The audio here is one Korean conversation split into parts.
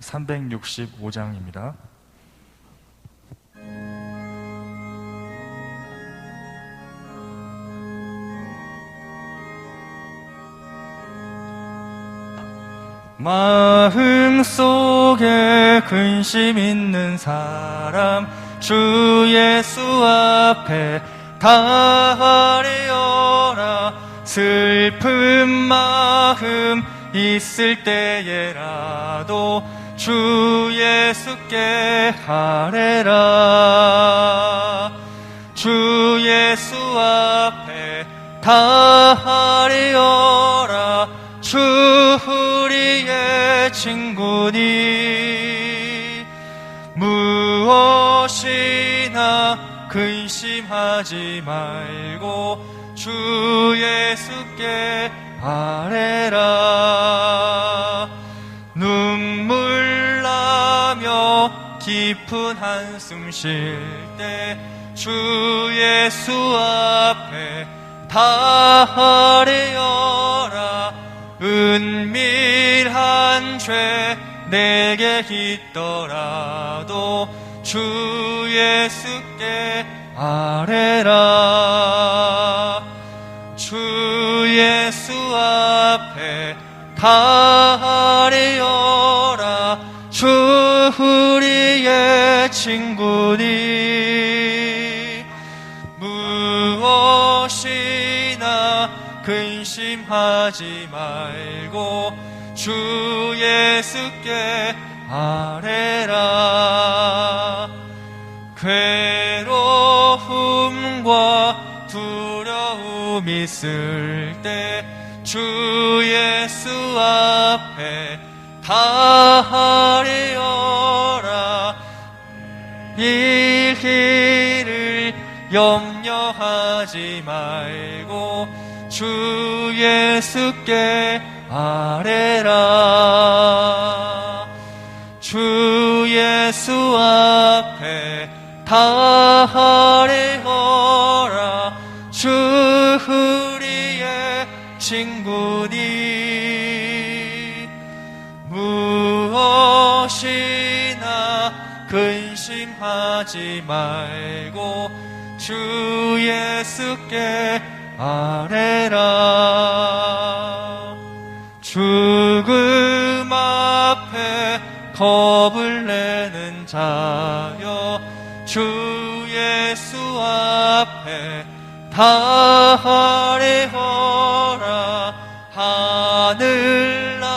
365장입니다. 마음속에 근심 있는 사람 주 예수 앞에 다하리어라. 슬픈 마음 있을 때에라도 주 예수께 하래라. 주 예수 앞에 다하리어라. 주 우리의 친구니 무엇이나 근심하지 말고 주 예수께 아뢰라. 눈물 나며 깊은 한숨 쉴 때 주 예수 앞에 다하리어라. 은밀한 죄 내게 있더라도 주 예수께 아뢰라. 주 예수 앞에 다하리어라. 주 우리의 친구니 무엇이나 근심하지 말고 주 예수께 아뢰라. 괴로움과 두려움 있을 때 주 예수 앞에 다하리어라. 이 길을 염려하지 말고 주 예수께 아뢰라. 주 예수 앞에 다하리어라. 주 우리의 친구니 무엇이나 근심하지 말고 주 예수께 아뢰라. 죽음 앞에 겁을 내는 자여 주 예수 앞에 다하리어라. 하늘나라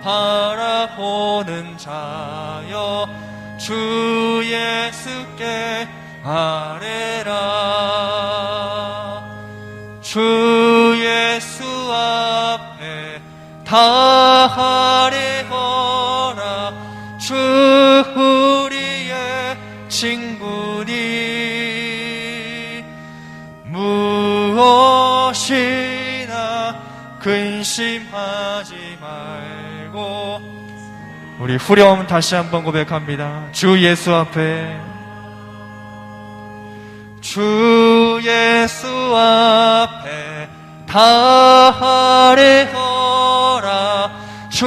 바라보는 자여 주 예수께 아뢰라. 주 예수 앞에 다하리어라. 주 우리의 친구니 무엇이나 근심하지 말고. 우리 후렴 다시 한번 고백합니다. 주 예수 앞에, 주 예수 앞에 다하리어라. 주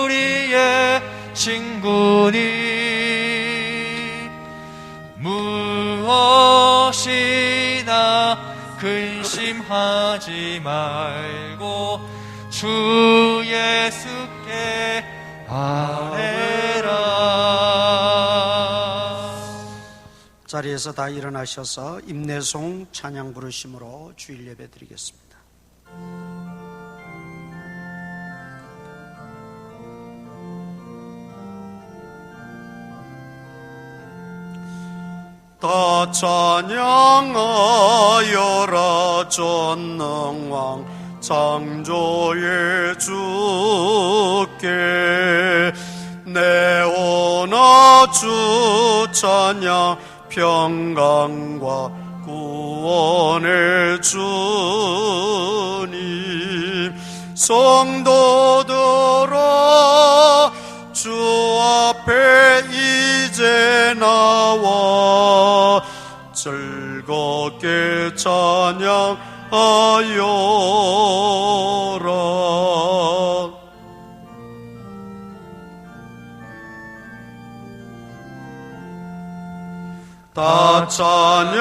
우리의 친구니 무엇이나 근심하지 말고 주 예수께 아뢰라. 자리에서 다 일어나셔서 임내송 찬양 부르심으로 주일 예배 드리겠습니다. 다 찬양하여라. 전능왕 창조의 주께 내오나 주 찬양 평강과 구원의 주님. 성도들아 주 앞에 이제 나와 즐겁게 찬양하여라. 다 찬양하여라.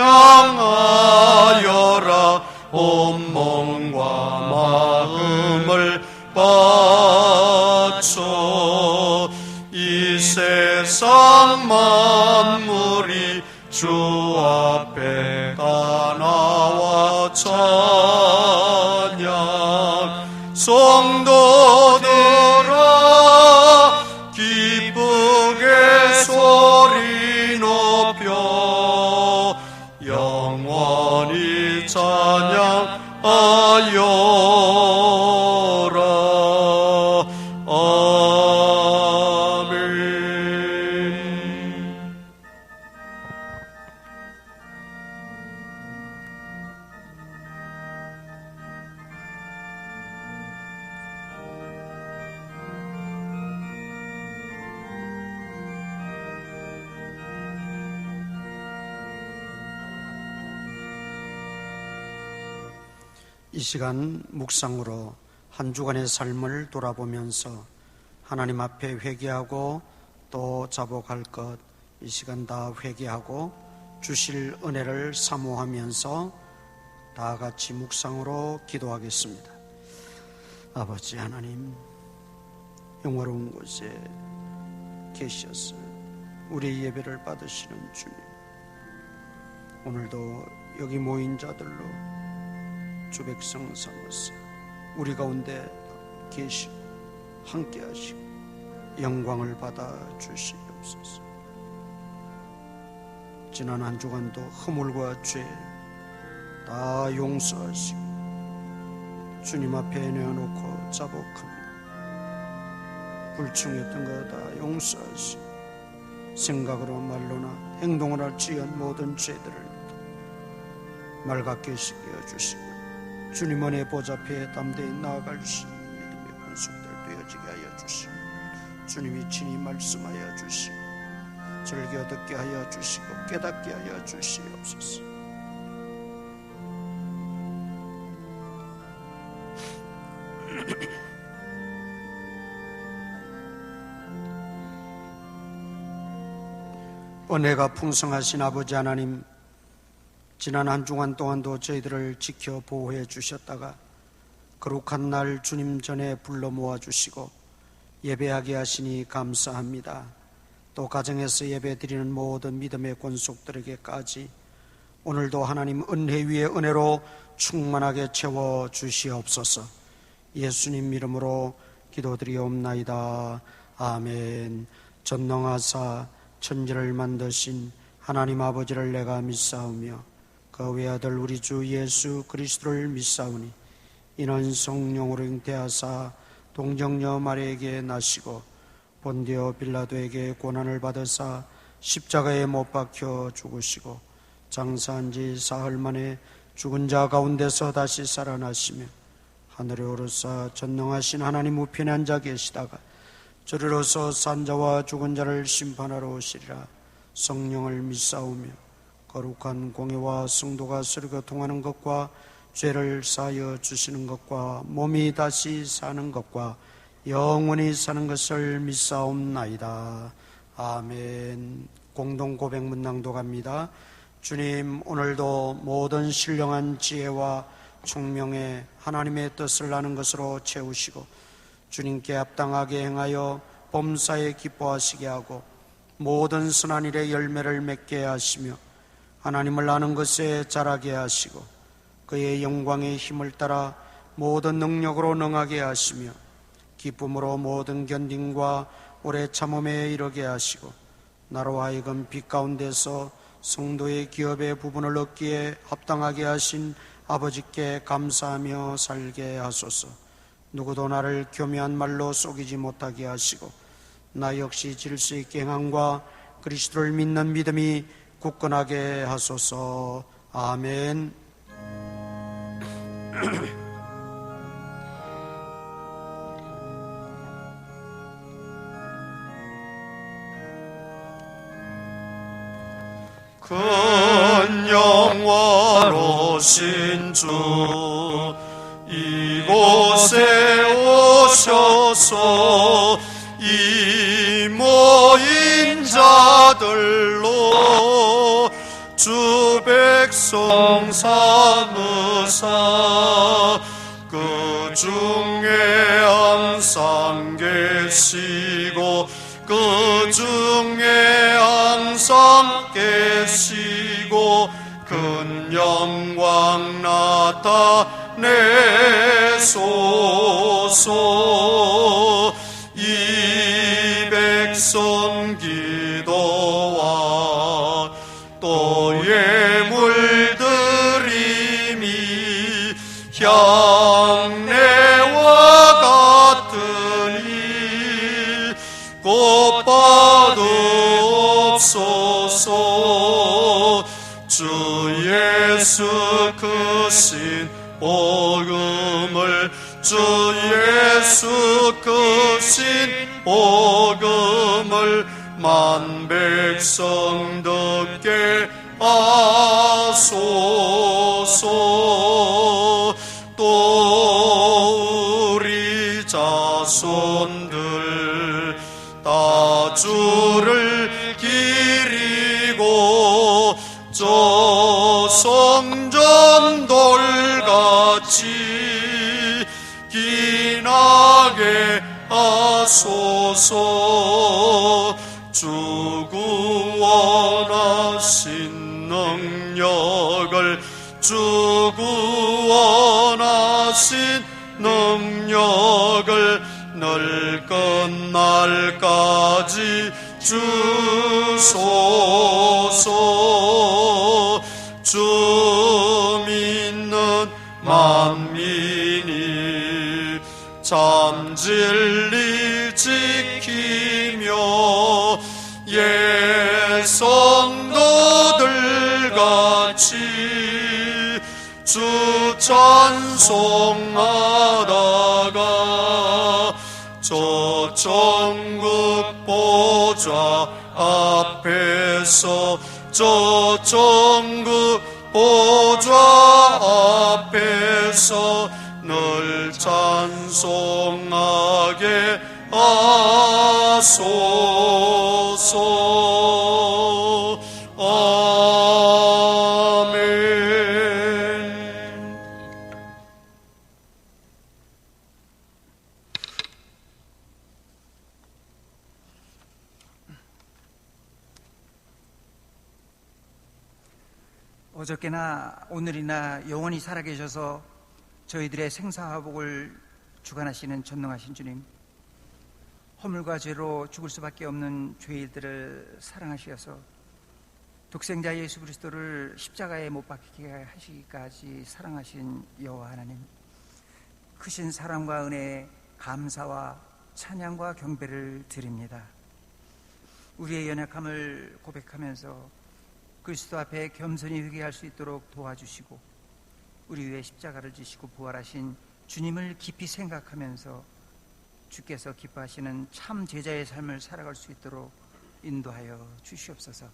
온 몸과 마음을 바쳐 이 세상 만물이 주 앞에 다 나와 찬양. 성도들아 기쁘게 소리 높여 영원히 찬양하여라. 아멘. 이 시간 묵상으로 한 주간의 삶을 돌아보면서 하나님 앞에 회개하고 또 자복할 것 이 시간 다 회개하고 주실 은혜를 사모하면서 다 같이 묵상으로 기도하겠습니다. 아버지 하나님, 영화로운 곳에 계셔서 우리 예배를 받으시는 주님, 오늘도 여기 모인 자들로 주 백성 삼으사 우리 가운데 계시고 함께 하시고 영광을 받아 주시옵소서. 지난 한 주간도 허물과 죄 다 용서하시고 주님 앞에 내어놓고 자복합니다. 불충했던 거 다 용서하시고 생각으로 말로나 행동을 할 지은 모든 죄들을 맑게 씻겨 주시고 주님 안에 보좌 앞에 담대히 나아갈 수 있는 믿음의 권속들 되어지게 하여 주시고 주님이 친히 말씀하여 주시고 즐겨 듣게 하여 주시고 깨닫게 하여 주시옵소서. 은혜가 풍성하신 아버지 하나님, 지난 한 주간 동안도 저희들을 지켜 보호해 주셨다가 거룩한 날 주님 전에 불러 모아 주시고 예배하게 하시니 감사합니다. 또 가정에서 예배 드리는 모든 믿음의 권속들에게까지 오늘도 하나님 은혜 위에 은혜로 충만하게 채워 주시옵소서. 예수님 이름으로 기도드리옵나이다. 아멘. 전능하사 천지를 만드신 하나님 아버지를 내가 믿사오며 그 외아들 우리 주 예수 그리스도를 믿사오니 이는 성령으로 잉태하사 동정녀 마리아에게 나시고 본디오 빌라도에게 고난을 받으사 십자가에 못 박혀 죽으시고 장사한 지 사흘 만에 죽은 자 가운데서 다시 살아나시며 하늘에 오르사 전능하신 하나님 우편에 앉아 계시다가 저리로서 산 자와 죽은 자를 심판하러 오시리라. 성령을 믿사오며 거룩한 공회와 성도가 서로 교통하는 것과 죄를 사하여 주시는 것과 몸이 다시 사는 것과 영원히 사는 것을 믿사옵나이다. 아멘. 공동 고백 문낭도 갑니다. 주님, 오늘도 모든 신령한 지혜와 총명에 하나님의 뜻을 아는 것으로 채우시고 주님께 합당하게 행하여 범사에 기뻐하시게 하고 모든 선한 일의 열매를 맺게 하시며 하나님을 아는 것에 자라게 하시고 그의 영광의 힘을 따라 모든 능력으로 능하게 하시며 기쁨으로 모든 견딤과 오래 참음에 이르게 하시고 나로 하여금 빛 가운데서 성도의 기업의 부분을 얻기에 합당하게 하신 아버지께 감사하며 살게 하소서. 누구도 나를 교묘한 말로 속이지 못하게 하시고 나 역시 질서 있게 행함과 그리스도를 믿는 믿음이 굳건하게 하소서. 아멘. 큰 영화로신 주 이곳에 오셔서 이 모인 자들로 주 백성 삼으사 그 중에 항상 계시고 그 중에 항상 계시고 큰 영광 나타내소서. 이 백성 기도와 또 예물드림이 향내와 같으니 곧 받으옵소서. 주 예수 크신 복음을 주 예수 크신 복음을 만 백성 듣게 하소서. 또 우리 자손들 다 주를 기리고 저 성전 돌같이 기나게 하소서. 주 구원하신 능력을 주 구원하신 능력을 늘 끝날까지 주소서. 주 믿는 만민이 참 진리 지키며 예성도들 같이 주 찬송하다가 저 천국 보좌 앞에서 저 천국 보좌 앞에서 늘 찬송하게 하소서. 아멘. 어저께나 오늘이나 영원히 살아계셔서 저희들의 생사화복을 주관하시는 전능하신 주님, 허물과 죄로 죽을 수밖에 없는 죄인들을 사랑하시어서 독생자 예수 그리스도를 십자가에 못 박히게 하시기까지 사랑하신 여호와 하나님, 크신 사랑과 은혜에 감사와 찬양과 경배를 드립니다. 우리의 연약함을 고백하면서 그리스도 앞에 겸손히 회개할 수 있도록 도와주시고, 우리 위에 십자가를 지시고 부활하신 주님을 깊이 생각하면서 주께서 기뻐하시는 참 제자의 삶을 살아갈 수 있도록 인도하여 주시옵소서.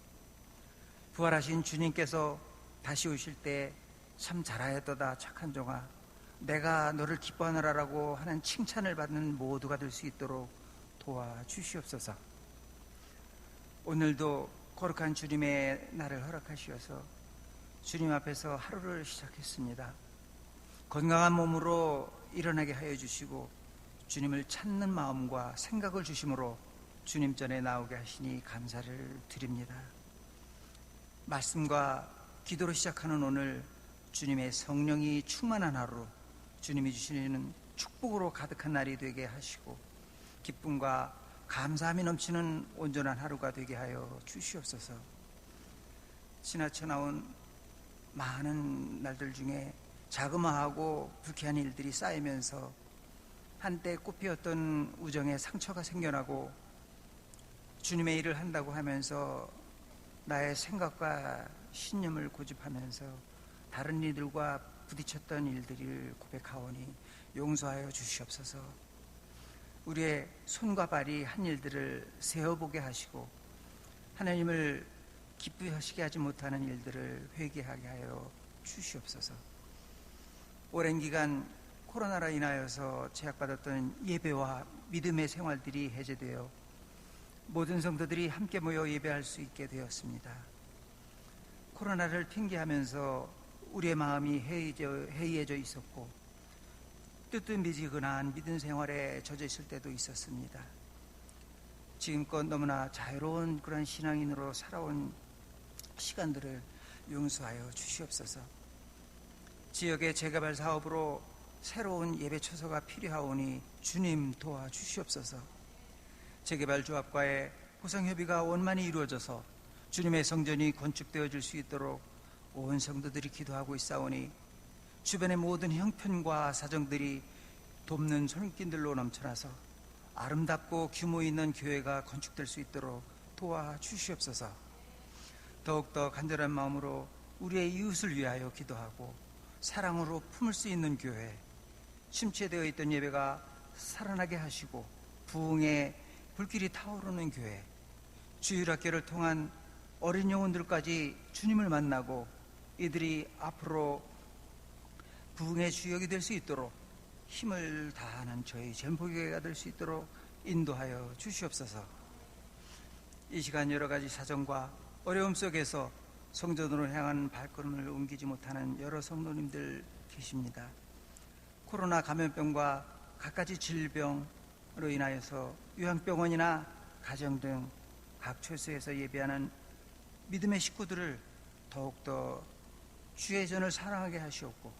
부활하신 주님께서 다시 오실 때 참 잘하였도다 착한 종아, 내가 너를 기뻐하노라라고 하는 칭찬을 받는 모두가 될 수 있도록 도와주시옵소서. 오늘도 거룩한 주님의 날을 허락하시어서 주님 앞에서 하루를 시작했습니다. 건강한 몸으로 일어나게 하여 주시고 주님을 찾는 마음과 생각을 주심으로 주님 전에 나오게 하시니 감사를 드립니다. 말씀과 기도로 시작하는 오늘, 주님의 성령이 충만한 하루, 주님이 주시는 축복으로 가득한 날이 되게 하시고 기쁨과 감사함이 넘치는 온전한 하루가 되게 하여 주시옵소서. 지나쳐 나온 많은 날들 중에 자그마하고 불쾌한 일들이 쌓이면서 한때 꽃피었던 우정에 상처가 생겨나고 주님의 일을 한다고 하면서 나의 생각과 신념을 고집하면서 다른 이들과 부딪혔던 일들을 고백하오니 용서하여 주시옵소서. 우리의 손과 발이 한 일들을 세어보게 하시고 하나님을 기쁘시게 하지 못하는 일들을 회개하게 하여 주시옵소서. 오랜 기간 코로나로 인하여서 제약받았던 예배와 믿음의 생활들이 해제되어 모든 성도들이 함께 모여 예배할 수 있게 되었습니다. 코로나를 핑계하면서 우리의 마음이 해이해져 있었고 뜨뜻미지근한 믿음 생활에 젖어 있을 때도 있었습니다. 지금껏 너무나 자유로운 그런 신앙인으로 살아온 시간들을 용서하여 주시옵소서. 지역의 재개발 사업으로 새로운 예배 처소가 필요하오니 주님 도와주시옵소서. 재개발 조합과의 구성협의가 원만히 이루어져서 주님의 성전이 건축되어질 수 있도록 온 성도들이 기도하고 있사오니 주변의 모든 형편과 사정들이 돕는 손길들로 넘쳐나서 아름답고 규모 있는 교회가 건축될 수 있도록 도와주시옵소서. 더욱더 간절한 마음으로 우리의 이웃을 위하여 기도하고 사랑으로 품을 수 있는 교회, 침체되어 있던 예배가 살아나게 하시고 부흥의 불길이 타오르는 교회, 주일학교를 통한 어린 영혼들까지 주님을 만나고 이들이 앞으로 부흥의 주역이 될 수 있도록 힘을 다하는 저희 전포교회가 될 수 있도록 인도하여 주시옵소서. 이 시간 여러 가지 사정과 어려움 속에서 성전으로 향한 발걸음을 옮기지 못하는 여러 성도님들 계십니다. 코로나 감염병과 갖가지 질병으로 인하여서 요양병원이나 가정 등 각 처소에서 예배하는 믿음의 식구들을 더욱더 주의 전을 사랑하게 하시옵고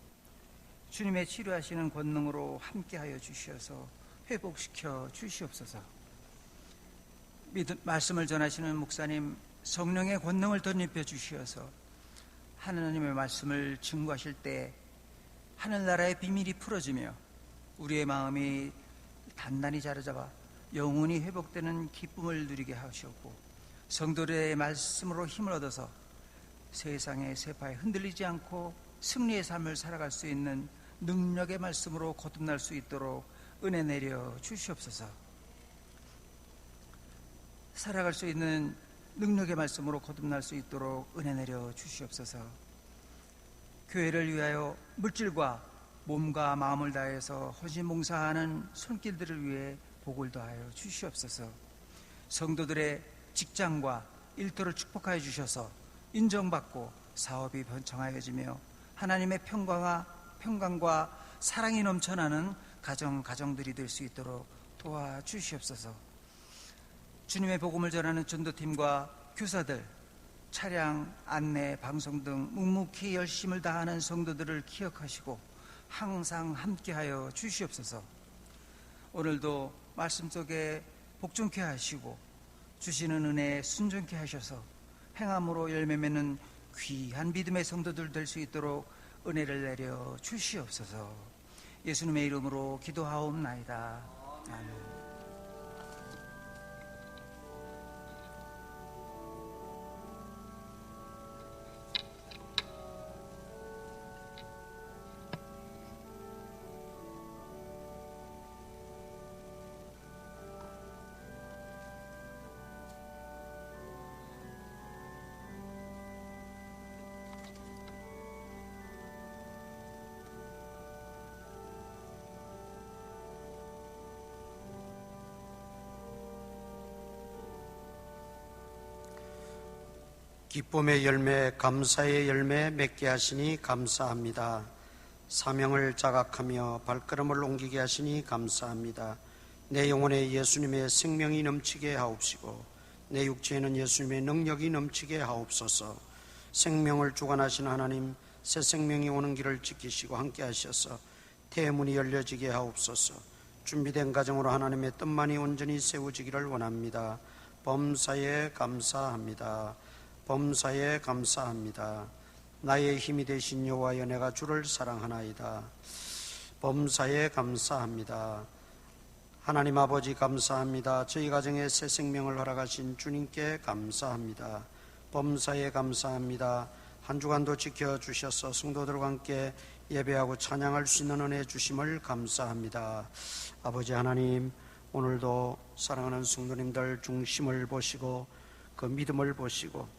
주님의 치료하시는 권능으로 함께하여 주시어서 회복시켜 주시옵소서. 말씀을 전하시는 목사님 성령의 권능을 덧입혀 주시어서 하나님의 말씀을 증거하실 때 하늘나라의 비밀이 풀어지며 우리의 마음이 단단히 자리잡아 영혼이 회복되는 기쁨을 누리게 하시옵고 성도들의 말씀으로 힘을 얻어서 세상의 세파에 흔들리지 않고 승리의 삶을 살아갈 수 있는 능력의 말씀으로 거듭날 수 있도록 은혜 내려 주시옵소서. 살아갈 수 있는 능력의 말씀으로 거듭날 수 있도록 은혜 내려 주시옵소서. 교회를 위하여 물질과 몸과 마음을 다해서 헌신봉사하는 손길들을 위해 복을 더하여 주시옵소서. 성도들의 직장과 일터를 축복하여 주셔서 인정받고 사업이 번창하여지며 하나님의 평강과 사랑이 넘쳐나는 가정들이 될 수 있도록 도와주시옵소서. 주님의 복음을 전하는 전도팀과 교사들, 차량, 안내, 방송 등 묵묵히 열심을 다하는 성도들을 기억하시고 항상 함께하여 주시옵소서. 오늘도 말씀 속에 복종케 하시고 주시는 은혜에 순종케 하셔서 행함으로 열매 맺는 귀한 믿음의 성도들 될 수 있도록 은혜를 내려 주시옵소서. 예수님의 이름으로 기도하옵나이다. 아멘. 기쁨의 열매, 감사의 열매 맺게 하시니 감사합니다. 사명을 자각하며 발걸음을 옮기게 하시니 감사합니다. 내 영혼에 예수님의 생명이 넘치게 하옵시고 내 육체에는 예수님의 능력이 넘치게 하옵소서. 생명을 주관하신 하나님, 새 생명이 오는 길을 지키시고 함께 하셔서 대문이 열려지게 하옵소서. 준비된 가정으로 하나님의 뜻만이 온전히 세워지기를 원합니다. 범사에 감사합니다. 범사에 감사합니다. 나의 힘이 되신 여호와여, 내가 주를 사랑하나이다. 범사에 감사합니다. 하나님 아버지 감사합니다. 저희 가정에 새 생명을 허락하신 주님께 감사합니다. 범사에 감사합니다. 한 주간도 지켜주셔서 성도들과 함께 예배하고 찬양할 수 있는 은혜 주심을 감사합니다. 아버지 하나님, 오늘도 사랑하는 성도님들 중심을 보시고 그 믿음을 보시고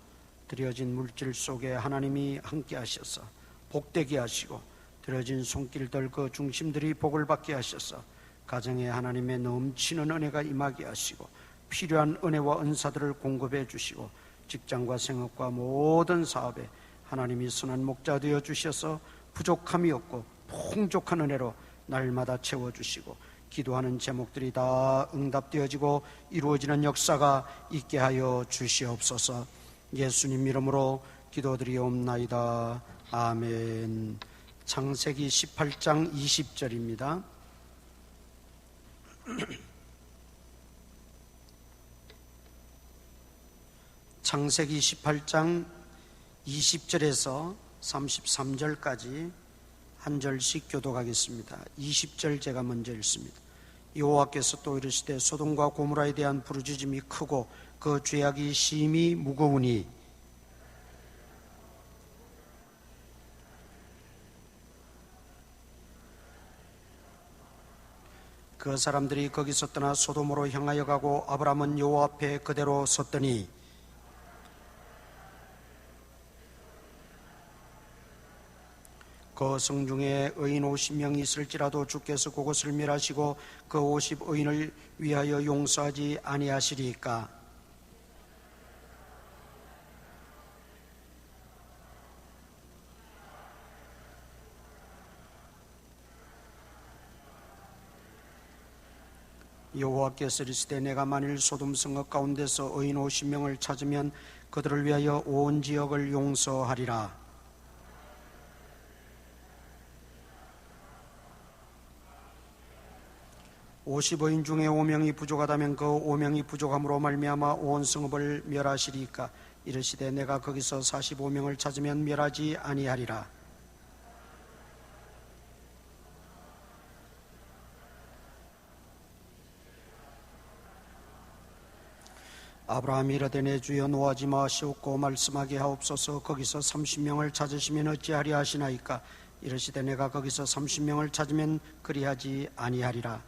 드려진 물질 속에 하나님이 함께 하셔서 복되게 하시고 드려진 손길들 그 중심들이 복을 받게 하셔서 가정에 하나님의 넘치는 은혜가 임하게 하시고 필요한 은혜와 은사들을 공급해 주시고 직장과 생업과 모든 사업에 하나님이 선한 목자 되어 주셔서 부족함이 없고 풍족한 은혜로 날마다 채워주시고 기도하는 제목들이 다 응답되어지고 이루어지는 역사가 있게 하여 주시옵소서. 예수님 이름으로 기도드리옵나이다. 아멘. 창세기 18장 20절입니다. 창세기 18장 20절에서 33절까지 한 절씩 교독하겠습니다. 20절 제가 먼저 읽습니다. 여호와께서 또 이르시되 소돔과 고모라에 대한 부르짖음이 크고 그 죄악이 심히 무거우니 그 사람들이 거기서 떠나 소돔으로 향하여 가고 아브라함은 여호와 앞에 그대로 섰더니 그 성중에 의인 50명이 있을지라도 주께서 그곳을 멸하시고 그 50의인을 위하여 용서하지 아니하시리까. 여호와께서 이르시되 내가 만일 소돔 성읍 가운데서 의인 50명을 찾으면 그들을 위하여 온 지역을 용서하리라. 50의인 중에 5명이 부족하다면 그 5명이 부족함으로 말미암아 온 성읍을 멸하시리까. 이르시되 내가 거기서 45명을 찾으면 멸하지 아니하리라. 아브라함이 이르되 내 주여 노하지 마시옵고 말씀하게 하옵소서. 거기서 30명을 찾으시면 어찌하리 하시나이까. 이르시되 내가 거기서 30명을 찾으면 그리하지 아니하리라.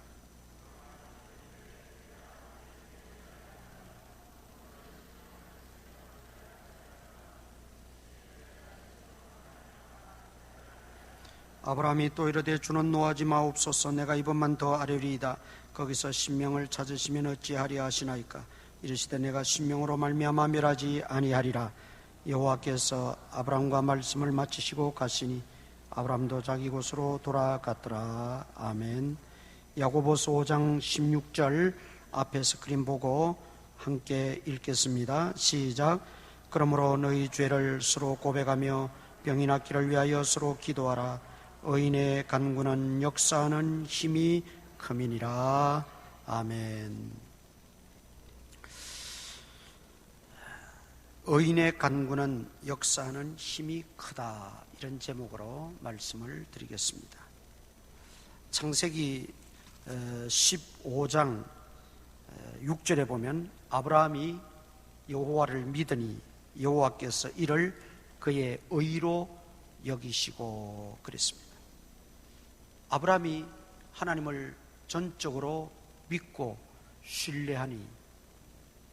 아브라함이 또 이르되 주는 노하지 마옵소서. 내가 이번만 더 아뢰리이다. 거기서 10명을 찾으시면 어찌하리 하시나이까. 이르시되 내가 10명으로 말미암아 멸하지 아니하리라. 여호와께서 아브라함과 말씀을 마치시고 가시니 아브라함도 자기 곳으로 돌아갔더라. 아멘. 야고보서 5장 16절 앞에 스크린 보고 함께 읽겠습니다. 시작. 그러므로 너희 죄를 서로 고백하며 병이 낫기를 위하여 서로 기도하라. 의인의 간구는 역사하는 힘이 큼이니라. 아멘. 의인의 간구는 역사하는 힘이 크다. 이런 제목으로 말씀을 드리겠습니다. 창세기 15장 6절에 보면 아브라함이 여호와를 믿으니 여호와께서 이를 그의 의로 여기시고 그랬습니다. 아브라함이 하나님을 전적으로 믿고 신뢰하니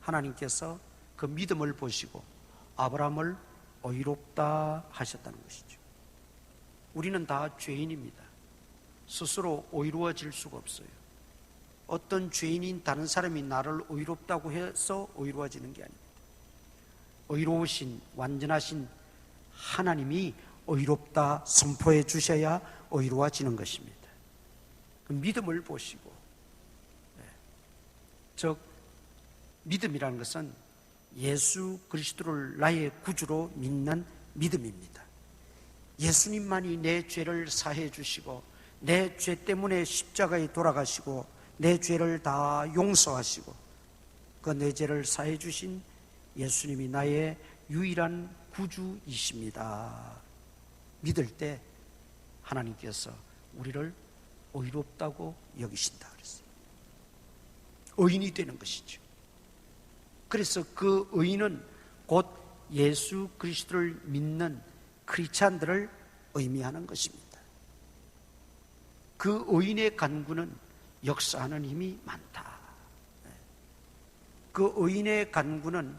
하나님께서 그 믿음을 보시고 아브라함을 의롭다 하셨다는 것이죠. 우리는 다 죄인입니다. 스스로 의로워질 수가 없어요. 어떤 죄인인 다른 사람이 나를 의롭다고 해서 의로워지는 게 아닙니다. 의로우신 완전하신 하나님이 의롭다 선포해 주셔야 의로워지는 것입니다. 그 믿음을 보시고, 즉 믿음이라는 것은 예수 그리스도를 나의 구주로 믿는 믿음입니다. 예수님만이 내 죄를 사해 주시고 내 죄 때문에 십자가에 돌아가시고 내 죄를 다 용서하시고 그 내 죄를 사해 주신 예수님이 나의 유일한 구주이십니다. 믿을 때 하나님께서 우리를 의롭다고 여기신다 그랬어요. 의인이 되는 것이죠. 그래서 그 의인은 곧 예수 그리스도를 믿는 크리스찬들을 의미하는 것입니다. 그 의인의 간구는 역사하는 힘이 많다. 그 의인의 간구는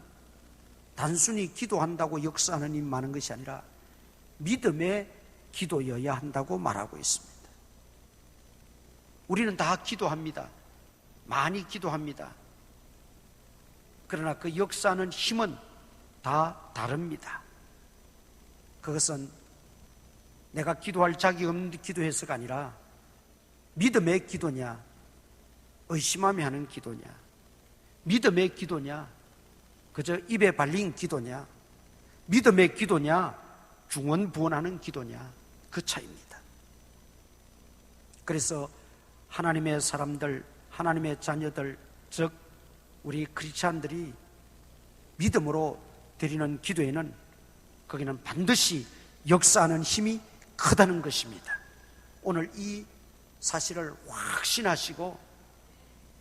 단순히 기도한다고 역사하는 힘이 많은 것이 아니라 믿음의 기도여야 한다고 말하고 있습니다. 우리는 다 기도합니다. 많이 기도합니다. 그러나 그 역사하는 힘은 다 다릅니다. 그것은 내가 기도할 자격이 없는데 기도해서가 아니라 믿음의 기도냐, 의심하며 하는 기도냐, 믿음의 기도냐, 그저 입에 발린 기도냐, 믿음의 기도냐, 중언부언하는 기도냐, 그 차이입니다. 그래서 하나님의 사람들, 하나님의 자녀들, 즉 우리 크리스찬들이 믿음으로 드리는 기도에는 거기는 반드시 역사하는 힘이 크다는 것입니다. 오늘 이 사실을 확신하시고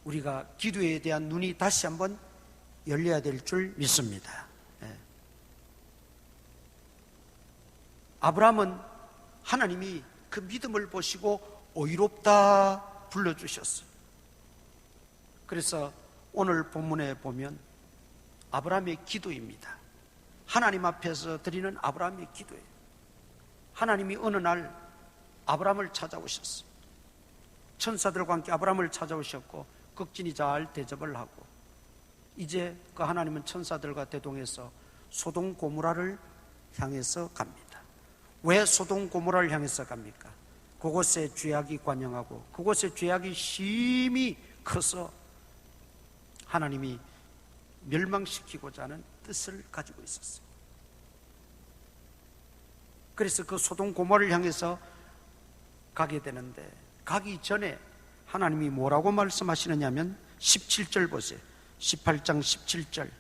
우리가 기도에 대한 눈이 다시 한번 열려야 될 줄 믿습니다. 아브라함은 하나님이 그 믿음을 보시고 의롭다 불러주셨어요. 그래서 오늘 본문에 보면 아브라함의 기도입니다. 하나님 앞에서 드리는 아브라함의 기도예요. 하나님이 어느 날 아브라함을 찾아오셨어요. 천사들과 함께 아브라함을 찾아오셨고 극진히 잘 대접을 하고 이제 그 하나님은 천사들과 대동해서 소돔 고모라를 향해서 갑니다. 왜 소돔 고모라를 향해서 갑니까? 그곳에 죄악이 관영하고 그곳에 죄악이 심히 커서 하나님이 멸망시키고자 하는 뜻을 가지고 있었어요. 그래서 그 소돔 고모라를 향해서 가게 되는데 가기 전에 하나님이 뭐라고 말씀하시느냐면 17절 보세요. 18장 17절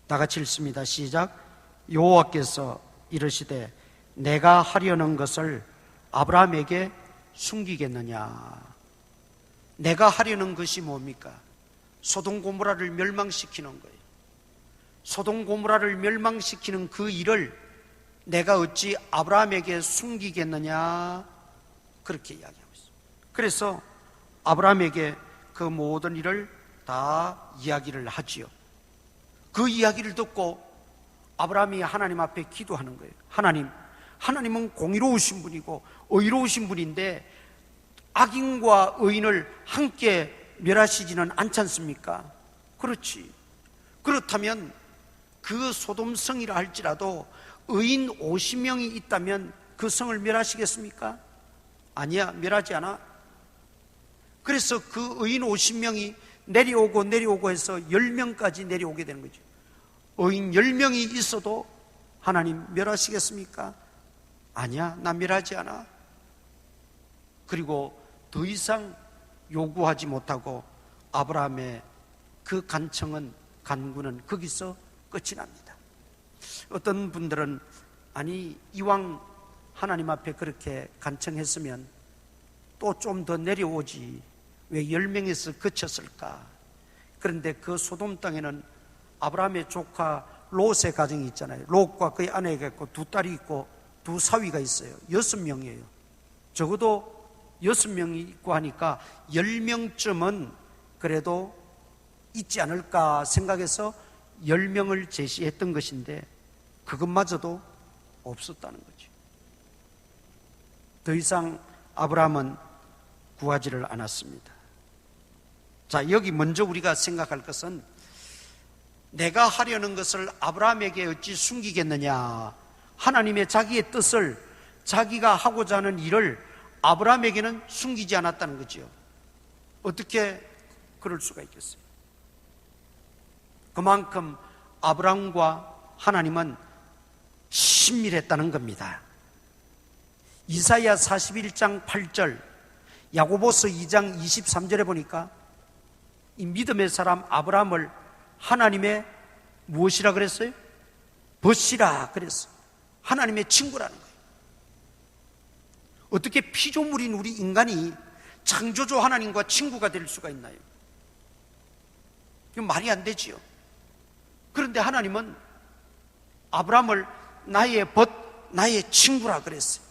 다 같이 읽습니다. 시작. 여호와께서 이르시되 내가 하려는 것을 아브라함에게 숨기겠느냐. 내가 하려는 것이 뭡니까? 소돔 고모라를 멸망시키는 거예요. 소돔 고모라를 멸망시키는 그 일을 내가 어찌 아브라함에게 숨기겠느냐, 그렇게 이야기하고 있어요. 그래서 아브라함에게 그 모든 일을 다 이야기를 하지요. 그 이야기를 듣고 아브라함이 하나님 앞에 기도하는 거예요. 하나님은 공의로우신 분이고 의로우신 분인데 악인과 의인을 함께 멸하시지는 않지 않습니까? 그렇지. 그렇다면 그 소돔 성이라 할지라도 의인 50명이 있다면 그 성을 멸하시겠습니까? 아니야, 멸하지 않아. 그래서 그 의인 50명이 내려오고 해서 10명까지 내려오게 되는 거죠. 의인 10명이 있어도 하나님 멸하시겠습니까? 아니야, 나 멸하지 않아. 그리고 더 이상 요구하지 못하고 아브라함의 그 간구는 거기서 끝이 납니다. 어떤 분들은 아니 이왕 하나님 앞에 그렇게 간청했으면 또 좀 더 내려오지 왜 10명에서 그쳤을까? 그런데 그 소돔 땅에는 아브라함의 조카 롯의 가정이 있잖아요. 롯과 그의 아내가 있고 두 딸이 있고 두 사위가 있어요. 6명이에요. 적어도 6명이 있고 하니까 10명쯤은 그래도 있지 않을까 생각해서 10명을 제시했던 것인데 그것마저도 없었다는 거죠. 더 이상 아브라함은 구하지를 않았습니다. 자, 여기 먼저 우리가 생각할 것은 내가 하려는 것을 아브라함에게 어찌 숨기겠느냐. 하나님의 자기의 뜻을 자기가 하고자 하는 일을 아브라함에게는 숨기지 않았다는 거죠. 어떻게 그럴 수가 있겠어요? 그만큼 아브라함과 하나님은 친밀했다는 겁니다. 이사야 41장 8절, 야고보서 2장 23절에 보니까 이 믿음의 사람 아브라함을 하나님의 무엇이라 그랬어요? 벗이라 그랬어요. 하나님의 친구라는 거예요. 어떻게 피조물인 우리 인간이 창조주 하나님과 친구가 될 수가 있나요? 이건 말이 안 되지요. 그런데 하나님은 아브라함을 나의 벗, 나의 친구라 그랬어요.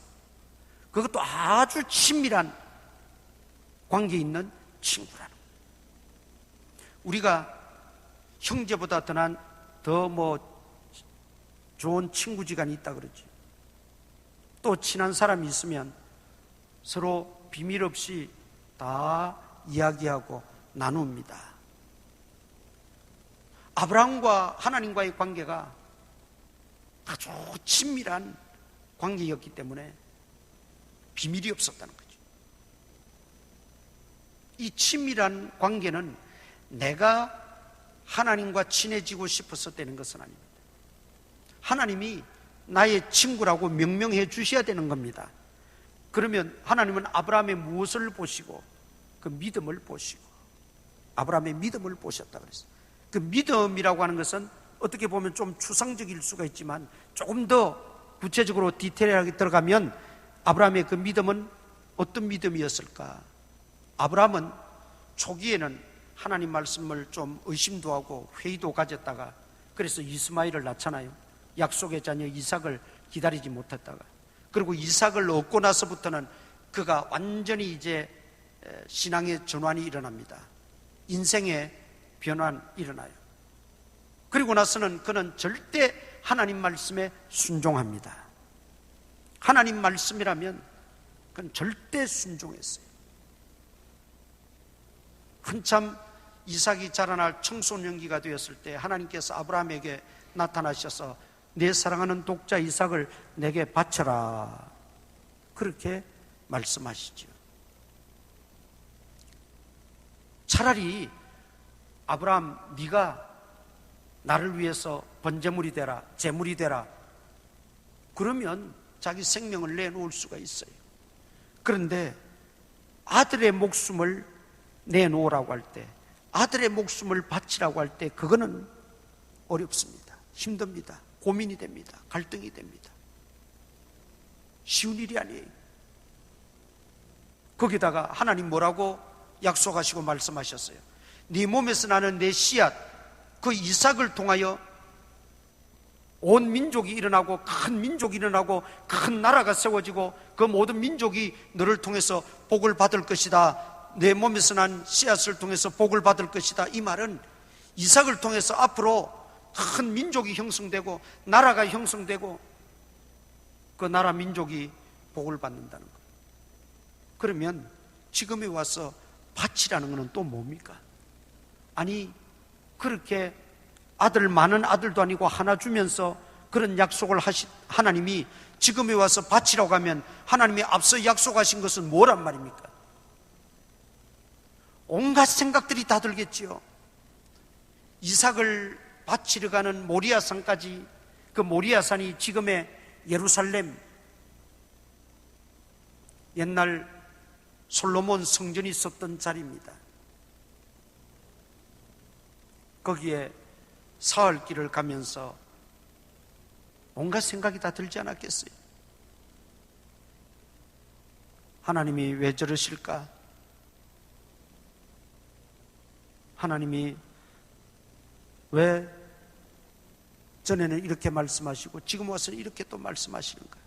그것도 아주 친밀한 관계 있는 친구라는 거예요. 우리가 형제보다 더 좋은 친구지간이 있다 그러지. 또 친한 사람이 있으면 서로 비밀 없이 다 이야기하고 나눕니다. 아브라함과 하나님과의 관계가 아주 친밀한 관계였기 때문에 비밀이 없었다는 거죠. 이 친밀한 관계는 내가 하나님과 친해지고 싶어서 되는 것은 아닙니다. 하나님이 나의 친구라고 명명해 주셔야 되는 겁니다. 그러면 하나님은 아브라함의 무엇을 보시고 그 믿음을 보시고 아브라함의 믿음을 보셨다 그랬어요. 그 믿음이라고 하는 것은 어떻게 보면 좀 추상적일 수가 있지만 조금 더 구체적으로 디테일하게 들어가면 아브라함의 그 믿음은 어떤 믿음이었을까? 아브라함은 초기에는 하나님 말씀을 좀 의심도 하고 회의도 가졌다가 그래서 이스마엘을 낳잖아요. 약속의 자녀 이삭을 기다리지 못했다가 그리고 이삭을 얻고 나서부터는 그가 완전히 이제 신앙의 전환이 일어납니다. 인생의 변환이 일어나요. 그리고 나서는 그는 절대 하나님 말씀에 순종합니다. 하나님 말씀이라면 그는 절대 순종했어요. 한참 이삭이 자라날 청소년기가 되었을 때 하나님께서 아브라함에게 나타나셔서 내 사랑하는 독자 이삭을 내게 바쳐라 그렇게 말씀하시죠. 차라리 아브라함 네가 나를 위해서 번제물이 되라 제물이 되라 그러면 자기 생명을 내놓을 수가 있어요. 그런데 아들의 목숨을 내놓으라고 할 때 아들의 목숨을 바치라고 할 때 그거는 어렵습니다. 힘듭니다. 고민이 됩니다. 갈등이 됩니다. 쉬운 일이 아니에요. 거기다가 하나님 뭐라고 약속하시고 말씀하셨어요? 네 몸에서 나는 내 씨앗 그 이삭을 통하여 온 민족이 일어나고 큰 민족이 일어나고 큰 나라가 세워지고 그 모든 민족이 너를 통해서 복을 받을 것이다. 내 몸에서 난 씨앗을 통해서 복을 받을 것이다. 이 말은 이삭을 통해서 앞으로 큰 민족이 형성되고 나라가 형성되고 그 나라 민족이 복을 받는다는 거예요. 그러면 지금에 와서 바치라는 것은 또 뭡니까? 아니 그렇게 아들 많은 아들도 아니고 하나 주면서 그런 약속을 하신 하나님이 지금에 와서 바치라고 하면 하나님이 앞서 약속하신 것은 뭐란 말입니까? 온갖 생각들이 다 들겠지요. 이삭을 바치러 가는 모리아산까지, 그 모리아산이 지금의 예루살렘, 옛날 솔로몬 성전이 있었던 자리입니다. 거기에 사흘길을 가면서 온갖 생각이 다 들지 않았겠어요? 하나님이 왜 저러실까? 하나님이 왜 전에는 이렇게 말씀하시고 지금 와서는 이렇게 또 말씀하시는가?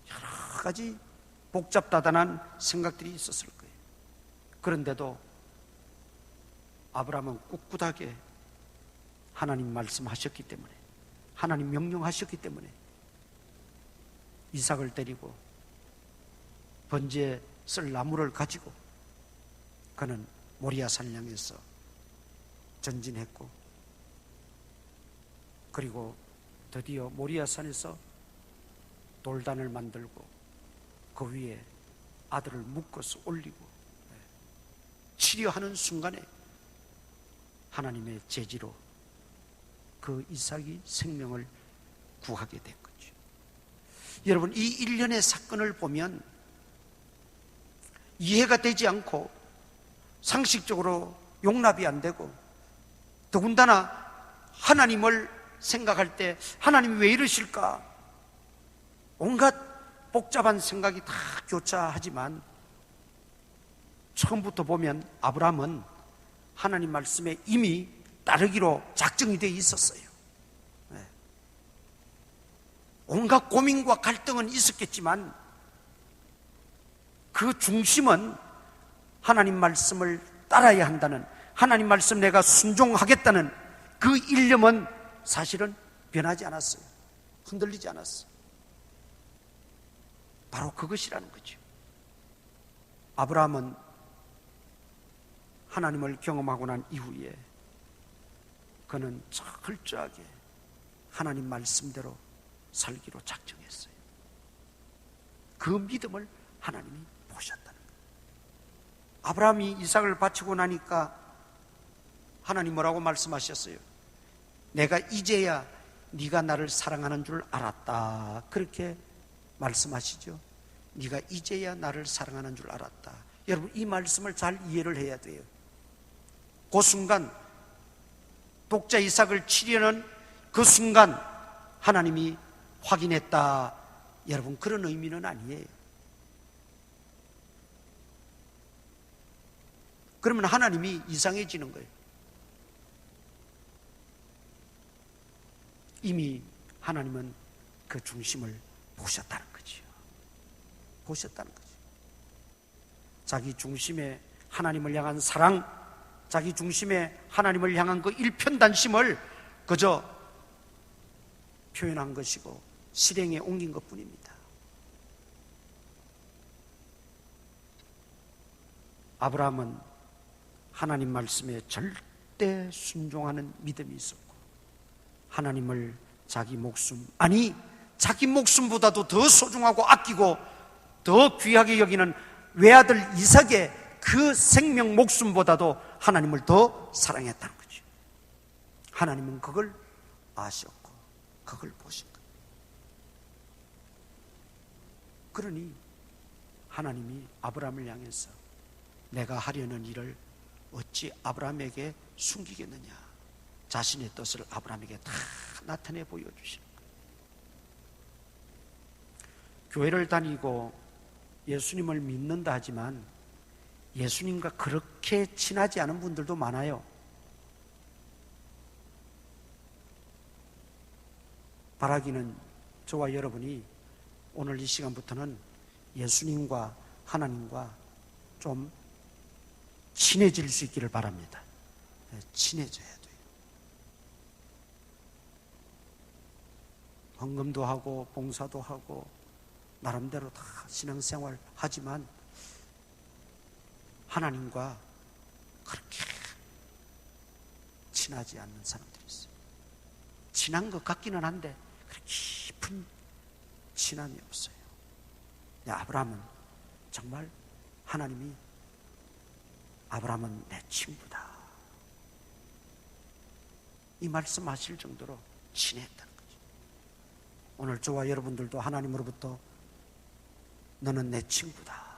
여러 가지 복잡다단한 생각들이 있었을 거예요. 그런데도 아브라함은 꿋꿋하게 하나님 말씀하셨기 때문에, 하나님 명령하셨기 때문에 이삭을 데리고 번제에 쓸 나무를 가지고 그는 모리아산을 향해서 전진했고, 그리고 드디어 모리아산에서 돌단을 만들고 그 위에 아들을 묶어서 올리고 치려하는 순간에 하나님의 제지로 그 이삭이 생명을 구하게 된 거죠. 여러분, 이 일련의 사건을 보면 이해가 되지 않고 상식적으로 용납이 안 되고, 더군다나 하나님을 생각할 때 하나님이 왜 이러실까? 온갖 복잡한 생각이 다 교차하지만 처음부터 보면 아브라함은 하나님 말씀에 이미 따르기로 작정이 되어 있었어요. 온갖 고민과 갈등은 있었겠지만 그 중심은 하나님 말씀을 따라야 한다는, 하나님 말씀 내가 순종하겠다는 그 일념은 사실은 변하지 않았어요. 흔들리지 않았어요. 바로 그것이라는 거죠. 아브라함은 하나님을 경험하고 난 이후에 그는 철저하게 하나님 말씀대로 살기로 작정했어요. 그 믿음을 하나님이 보셨다는 거예요. 아브라함이 이삭을 바치고 나니까 하나님 뭐라고 말씀하셨어요? 내가 이제야 네가 나를 사랑하는 줄 알았다. 그렇게 말씀하시죠. 네가 이제야 나를 사랑하는 줄 알았다. 여러분, 이 말씀을 잘 이해를 해야 돼요. 그 순간 독자 이삭을 치려는 그 순간 하나님이 확인했다. 여러분, 그런 의미는 아니에요. 그러면 하나님이 이상해지는 거예요. 이미 하나님은 그 중심을 보셨다는 거지요. 보셨다는 거죠. 자기 중심의 하나님을 향한 사랑, 자기 중심의 하나님을 향한 그 일편단심을 그저 표현한 것이고 실행에 옮긴 것뿐입니다. 아브라함은 하나님 말씀에 절대 순종하는 믿음이 있었고, 하나님을 자기 목숨, 아니 자기 목숨보다도 더 소중하고 아끼고 더 귀하게 여기는 외아들 이삭의 그 생명 목숨보다도 하나님을 더 사랑했다는 거죠. 하나님은 그걸 아셨고 그걸 보신 거예요. 그러니 하나님이 아브라함을 향해서 내가 하려는 일을 어찌 아브라함에게 숨기겠느냐, 자신의 뜻을 아브라함에게 다 나타내 보여주시는 거예요. 교회를 다니고 예수님을 믿는다 하지만 예수님과 그렇게 친하지 않은 분들도 많아요. 바라기는 저와 여러분이 오늘 이 시간부터는 예수님과 하나님과 좀 친해질 수 있기를 바랍니다. 친해져야 돼요. 헌금도 하고 봉사도 하고 나름대로 다 신앙생활 하지만 하나님과 그렇게 친하지 않는 사람들이 있어요. 친한 것 같기는 한데 그렇게 깊은 친함이 없어요. 아브라함은 정말 하나님이 아브라함은 내 친구다, 이 말씀하실 정도로 친했다는 거죠. 오늘 저와 여러분들도 하나님으로부터 너는 내 친구다,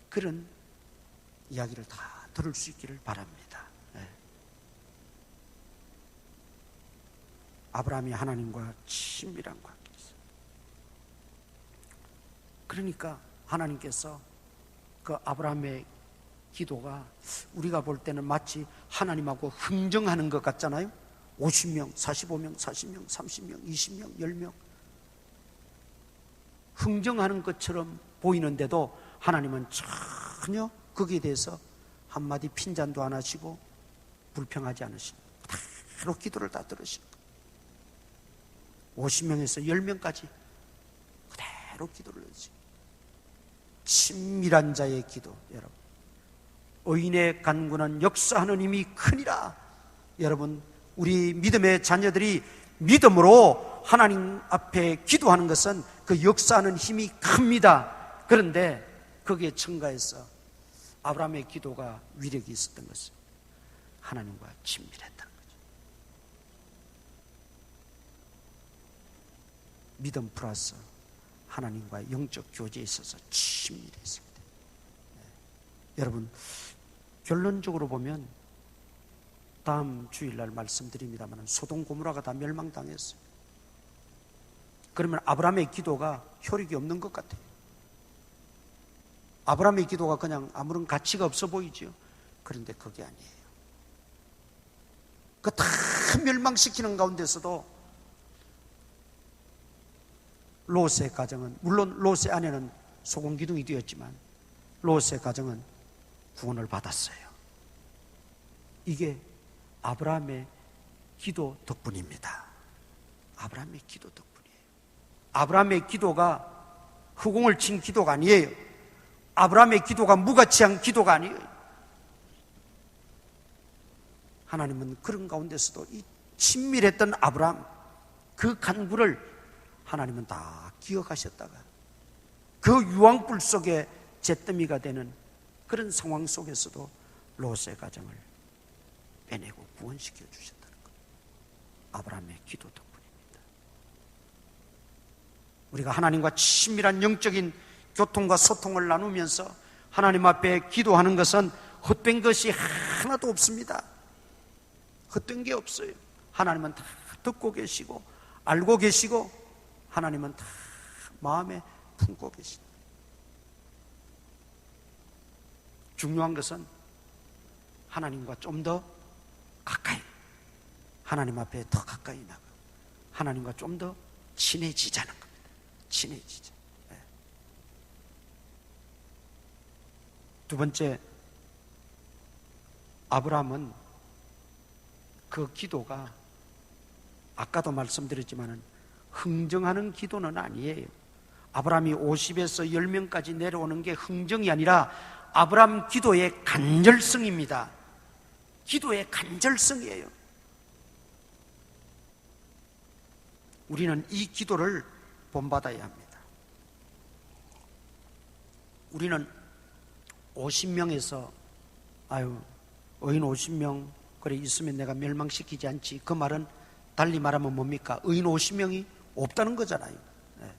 그런 이야기를 다 들을 수 있기를 바랍니다. 네. 아브라함이 하나님과 친밀한 관계 있어요. 그러니까 하나님께서 그 아브라함의 기도가 우리가 볼 때는 마치 하나님하고 흥정하는 것 같잖아요. 50명, 45명, 40명, 30명, 20명, 10명 흥정하는 것처럼 보이는데도 하나님은 전혀 거기에 대해서 한마디 핀잔도 안 하시고 불평하지 않으시고 그대로 기도를 다 들으시고 50명에서 10명까지 그대로 기도를 하시고 친밀한 자의 기도. 여러분, 의인의 간구는 역사하는 힘이 크니라. 여러분, 우리 믿음의 자녀들이 믿음으로 하나님 앞에 기도하는 것은 그 역사하는 힘이 큽니다. 그런데 거기에 첨가해서 아브라함의 기도가 위력이 있었던 것은 하나님과 친밀했다는 거죠. 믿음 플러스 하나님과 영적 교제에 있어서 친밀했습니다. 여러분, 결론적으로 보면 다음 주일날 말씀드립니다만 소돔 고모라가 다 멸망당했어요. 그러면 아브라함의 기도가 효력이 없는 것 같아요. 아브라함의 기도가 그냥 아무런 가치가 없어 보이죠. 그런데 그게 아니에요. 그 다 멸망시키는 가운데서도 롯의 가정은, 물론 롯의 아내는 소금기둥이 되었지만 롯의 가정은 구원을 받았어요. 이게 아브라함의 기도 덕분입니다. 아브라함의 기도 덕분이에요. 아브라함의 기도가 허공을 친 기도가 아니에요. 아브라함의 기도가 무가치한 기도가 아니에요. 하나님은 그런 가운데서도 이 친밀했던 아브라함, 그 간구를 하나님은 다 기억하셨다가 그 유황불 속에 잿더미가 되는 그런 상황 속에서도 롯의 가정을 빼내고 구원시켜 주셨다는 것. 아브라함의 기도 덕분입니다. 우리가 하나님과 친밀한 영적인 교통과 소통을 나누면서 하나님 앞에 기도하는 것은 헛된 것이 하나도 없습니다. 헛된 게 없어요. 하나님은 다 듣고 계시고 알고 계시고 하나님은 다 마음에 품고 계십니다. 중요한 것은 하나님과 좀 더 가까이, 하나님 앞에 더 가까이 나가 하나님과 좀 더 친해지자는 겁니다. 친해지자. 네. 두 번째, 아브라함은 그 기도가 아까도 말씀드렸지만 흥정하는 기도는 아니에요. 아브라함이 50에서 10명까지 내려오는 게 흥정이 아니라 아브라함 기도의 간절성입니다. 기도의 간절성이에요. 우리는 이 기도를 본받아야 합니다. 우리는 50명에서 의인 50명 그래 있으면 내가 멸망시키지 않지. 그 말은 달리 말하면 뭡니까? 의인 50명이 없다는 거잖아요. 네.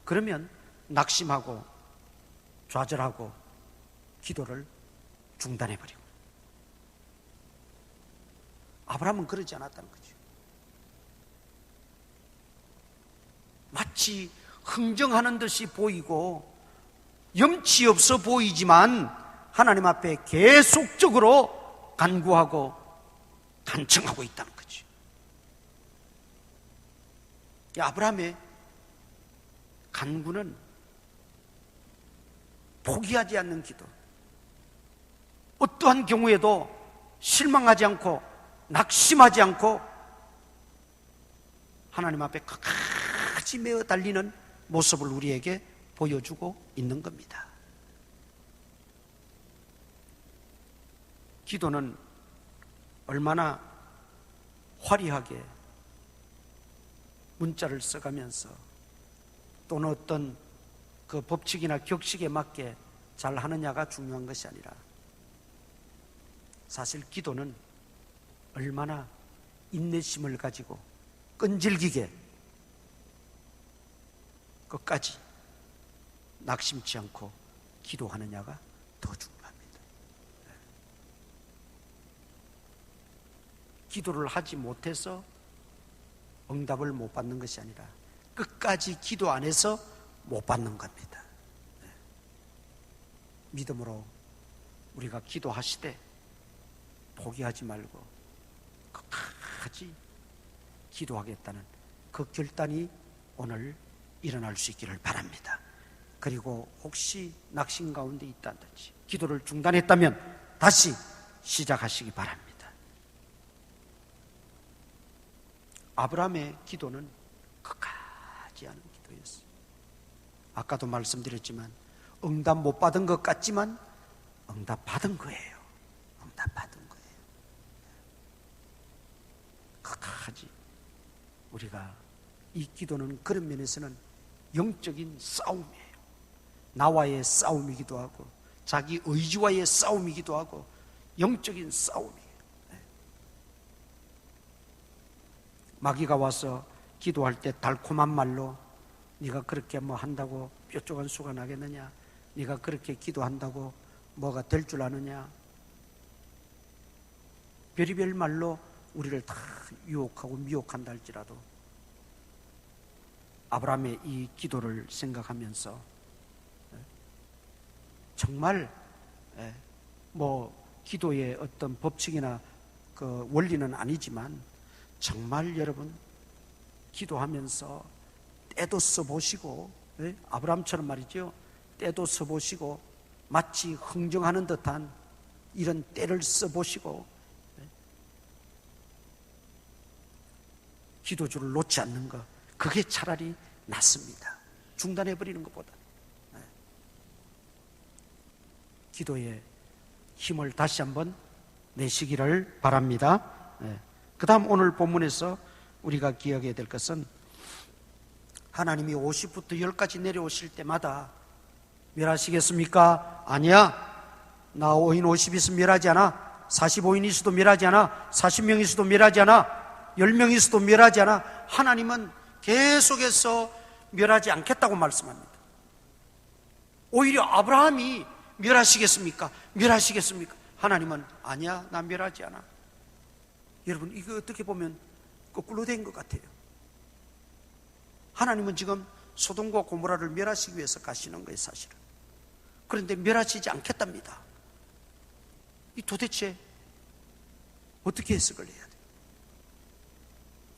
그러면 낙심하고 좌절하고 기도를 중단해버리고. 아브라함은 그러지 않았다는 거죠. 마치 흥정하는 듯이 보이고 염치 없어 보이지만 하나님 앞에 계속적으로 간구하고 간청하고 있다는 거죠. 아브라함의 간구는 포기하지 않는 기도, 어떠한 경우에도 실망하지 않고 낙심하지 않고 하나님 앞에 끝까지 메어 달리는 모습을 우리에게 보여주고 있는 겁니다. 기도는 얼마나 화려하게 문자를 써가면서 또는 어떤 그 법칙이나 격식에 맞게 잘 하느냐가 중요한 것이 아니라 사실 기도는 얼마나 인내심을 가지고 끈질기게 끝까지 낙심치 않고 기도하느냐가 더 중요합니다. 기도를 하지 못해서 응답을 못 받는 것이 아니라 끝까지 기도 안 해서 못 받는 겁니다. 믿음으로 우리가 기도하시되 포기하지 말고 끝까지 기도하겠다는 그 결단이 오늘 일어날 수 있기를 바랍니다. 그리고 혹시 낙심 가운데 있다든지 기도를 중단했다면 다시 시작하시기 바랍니다. 아브라함의 기도는 끝까지 하는 기도였어요. 아까도 말씀드렸지만 응답 못 받은 것 같지만 응답 받은 거예요. 응답 받은 거예요. 끝까지 우리가 이 기도는 그런 면에서는 영적인 싸움이에요. 나와의 싸움이기도 하고 자기 의지와의 싸움이기도 하고 영적인 싸움이에요. 마귀가 와서 기도할 때 달콤한 말로 네가 그렇게 뭐 한다고 뾰족한 수가 나겠느냐, 네가 그렇게 기도한다고 뭐가 될 줄 아느냐, 별의별 말로 우리를 다 유혹하고 미혹한다 할지라도 아브라함의 이 기도를 생각하면서 정말 뭐 기도의 어떤 법칙이나 그 원리는 아니지만 정말 여러분 기도하면서 때도 써보시고 아브라함처럼 말이죠, 때도 써보시고 마치 흥정하는 듯한 이런 때를 써보시고 기도주를 놓지 않는 것, 그게 차라리 낫습니다. 중단해버리는 것보다. 기도의 힘을 다시 한번 내시기를 바랍니다. 그 다음 오늘 본문에서 우리가 기억해야 될 것은 하나님이 50부터 10까지 내려오실 때마다 멸하시겠습니까? 아니야. 나 5인 50이 있으면 멸하지 않아. 45인이 있어도 멸하지 않아. 40명이 있어도 멸하지 않아. 10명이 있어도 멸하지 않아. 하나님은 계속해서 멸하지 않겠다고 말씀합니다. 오히려 아브라함이 멸하시겠습니까? 멸하시겠습니까? 하나님은 아니야, 나 멸하지 않아. 여러분, 이거 어떻게 보면 거꾸로 된 것 같아요. 하나님은 지금 소돔과 고모라를 멸하시기 위해서 가시는 거예요, 사실은. 그런데 멸하시지 않겠답니다. 이 도대체 어떻게 해석을 해야 돼요?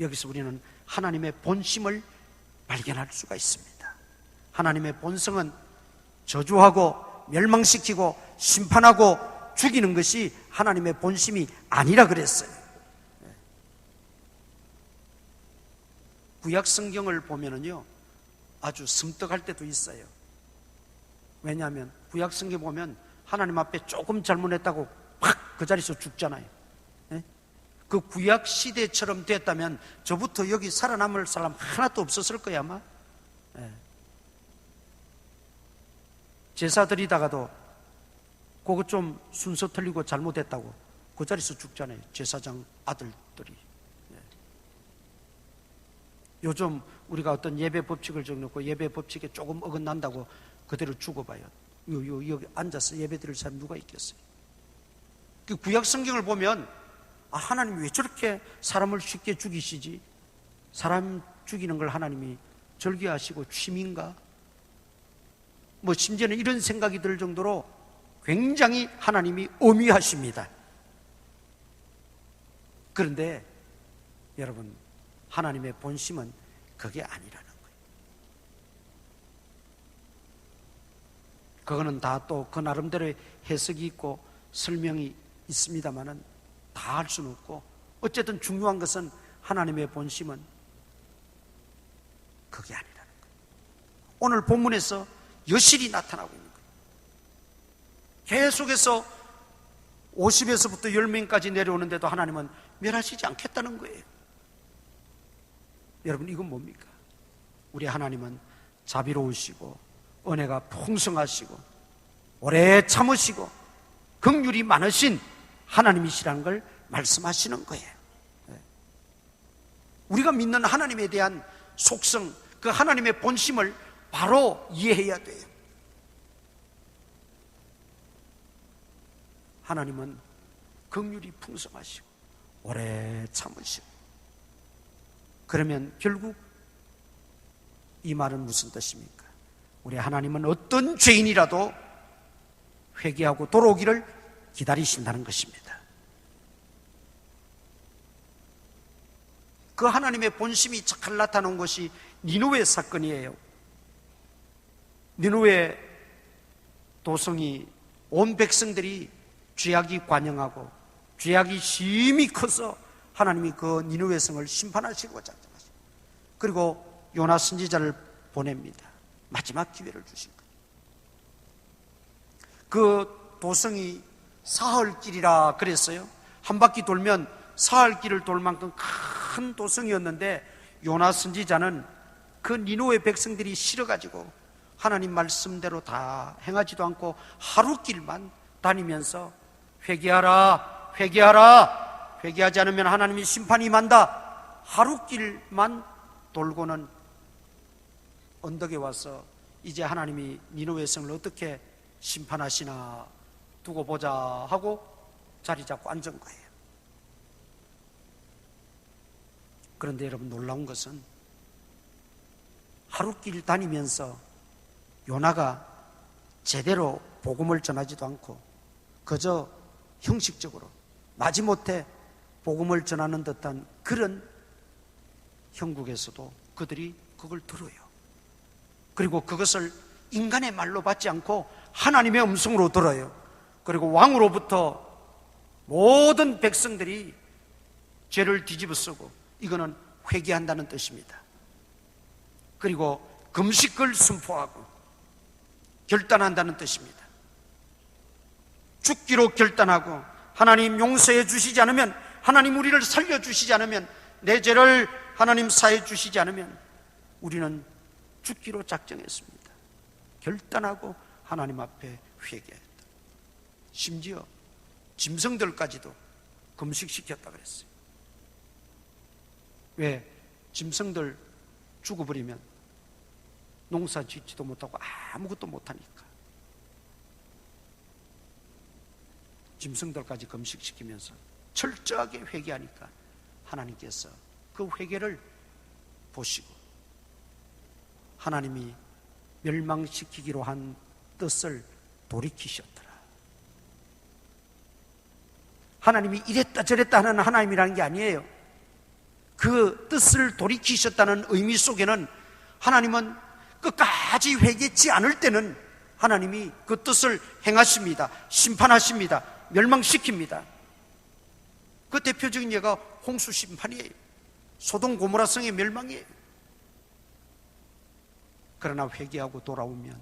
여기서 우리는 하나님의 본심을 발견할 수가 있습니다. 하나님의 본성은 저주하고 멸망시키고 심판하고 죽이는 것이 하나님의 본심이 아니라 그랬어요. 구약 성경을 보면은요, 아주 섬뜩할 때도 있어요. 왜냐하면 구약 성경 보면 하나님 앞에 조금 잘못했다고 팍 그 자리에서 죽잖아요. 그 구약 시대처럼 됐다면 저부터 여기 살아남을 사람 하나도 없었을 거야 아마. 제사 드리다가도 그거 좀 순서 틀리고 잘못했다고 그 자리에서 죽잖아요, 제사장 아들들이. 요즘 우리가 어떤 예배 법칙을 정해놓고 예배 법칙에 조금 어긋난다고 그대로 죽어봐요. 여기 앉아서 예배 드릴 사람 누가 있겠어요? 그 구약 성경을 보면 하나님이 왜 저렇게 사람을 쉽게 죽이시지? 사람 죽이는 걸 하나님이 절개하시고 취미인가? 뭐 심지어는 이런 생각이 들 정도로 굉장히 하나님이 엄위하십니다. 그런데 여러분, 하나님의 본심은 그게 아니라는 거예요. 그거는 다 또 그 나름대로의 해석이 있고 설명이 있습니다만은 다 할 수는 없고, 어쨌든 중요한 것은 하나님의 본심은 그게 아니라는 거예요. 오늘 본문에서 여실히 나타나고 있는 거예요. 계속해서 50에서부터 10명까지 내려오는데도 하나님은 멸하시지 않겠다는 거예요. 여러분, 이건 뭡니까? 우리 하나님은 자비로우시고 은혜가 풍성하시고 오래 참으시고 긍휼이 많으신 하나님이시라는 걸 말씀하시는 거예요. 우리가 믿는 하나님에 대한 속성, 그 하나님의 본심을 바로 이해해야 돼요. 하나님은 긍휼이 풍성하시고 오래 참으시고. 그러면 결국 이 말은 무슨 뜻입니까? 우리 하나님은 어떤 죄인이라도 회개하고 돌아오기를 기다리신다는 것입니다. 그 하나님의 본심이 잘 나타난 것이 니느웨 사건이에요. 니느웨 도성이 온 백성들이 죄악이 관영하고 죄악이 심히 커서 하나님이 그 니느웨 성을 심판하시고자 하십니다. 그리고 요나 선지자를 보냅니다. 마지막 기회를 주신 거예요. 그 도성이 사흘길이라 그랬어요. 한 바퀴 돌면 사흘길을 돌 만큼 큰 도성이었는데 요나 선지자는 그 니느웨 백성들이 싫어가지고 하나님 말씀대로 다 행하지도 않고 하루 길만 다니면서 회개하라, 회개하라, 회개하지 않으면 하나님이 심판이 임한다. 하루 길만 돌고는 언덕에 와서 이제 하나님이 니느웨 성을 어떻게 심판하시나 두고 보자 하고 자리 잡고 앉은 거예요. 그런데 여러분, 놀라운 것은 하루길 다니면서 요나가 제대로 복음을 전하지도 않고 그저 형식적으로 마지못해 복음을 전하는 듯한 그런 형국에서도 그들이 그걸 들어요. 그리고 그것을 인간의 말로 받지 않고 하나님의 음성으로 들어요. 그리고 왕으로부터 모든 백성들이 죄를 뒤집어 쓰고 이거는 회개한다는 뜻입니다. 그리고 금식을 선포하고 결단한다는 뜻입니다. 죽기로 결단하고 하나님 용서해 주시지 않으면, 하나님 우리를 살려주시지 않으면, 내 죄를 하나님 사해 주시지 않으면 우리는 죽기로 작정했습니다. 결단하고 하나님 앞에 회개했다. 심지어 짐승들까지도 금식시켰다 그랬어요. 왜? 짐승들 죽어버리면 농사 짓지도 못하고 아무것도 못하니까 짐승들까지 금식시키면서 철저하게 회개하니까 하나님께서 그 회개를 보시고 하나님이 멸망시키기로 한 뜻을 돌이키셨더라. 하나님이 이랬다 저랬다 하는 하나님이라는 게 아니에요. 그 뜻을 돌이키셨다는 의미 속에는 하나님은 끝까지 회개치 않을 때는 하나님이 그 뜻을 행하십니다. 심판하십니다. 멸망시킵니다. 그 대표적인 예가 홍수 심판이에요. 소돔 고모라 성의 멸망이에요. 그러나 회개하고 돌아오면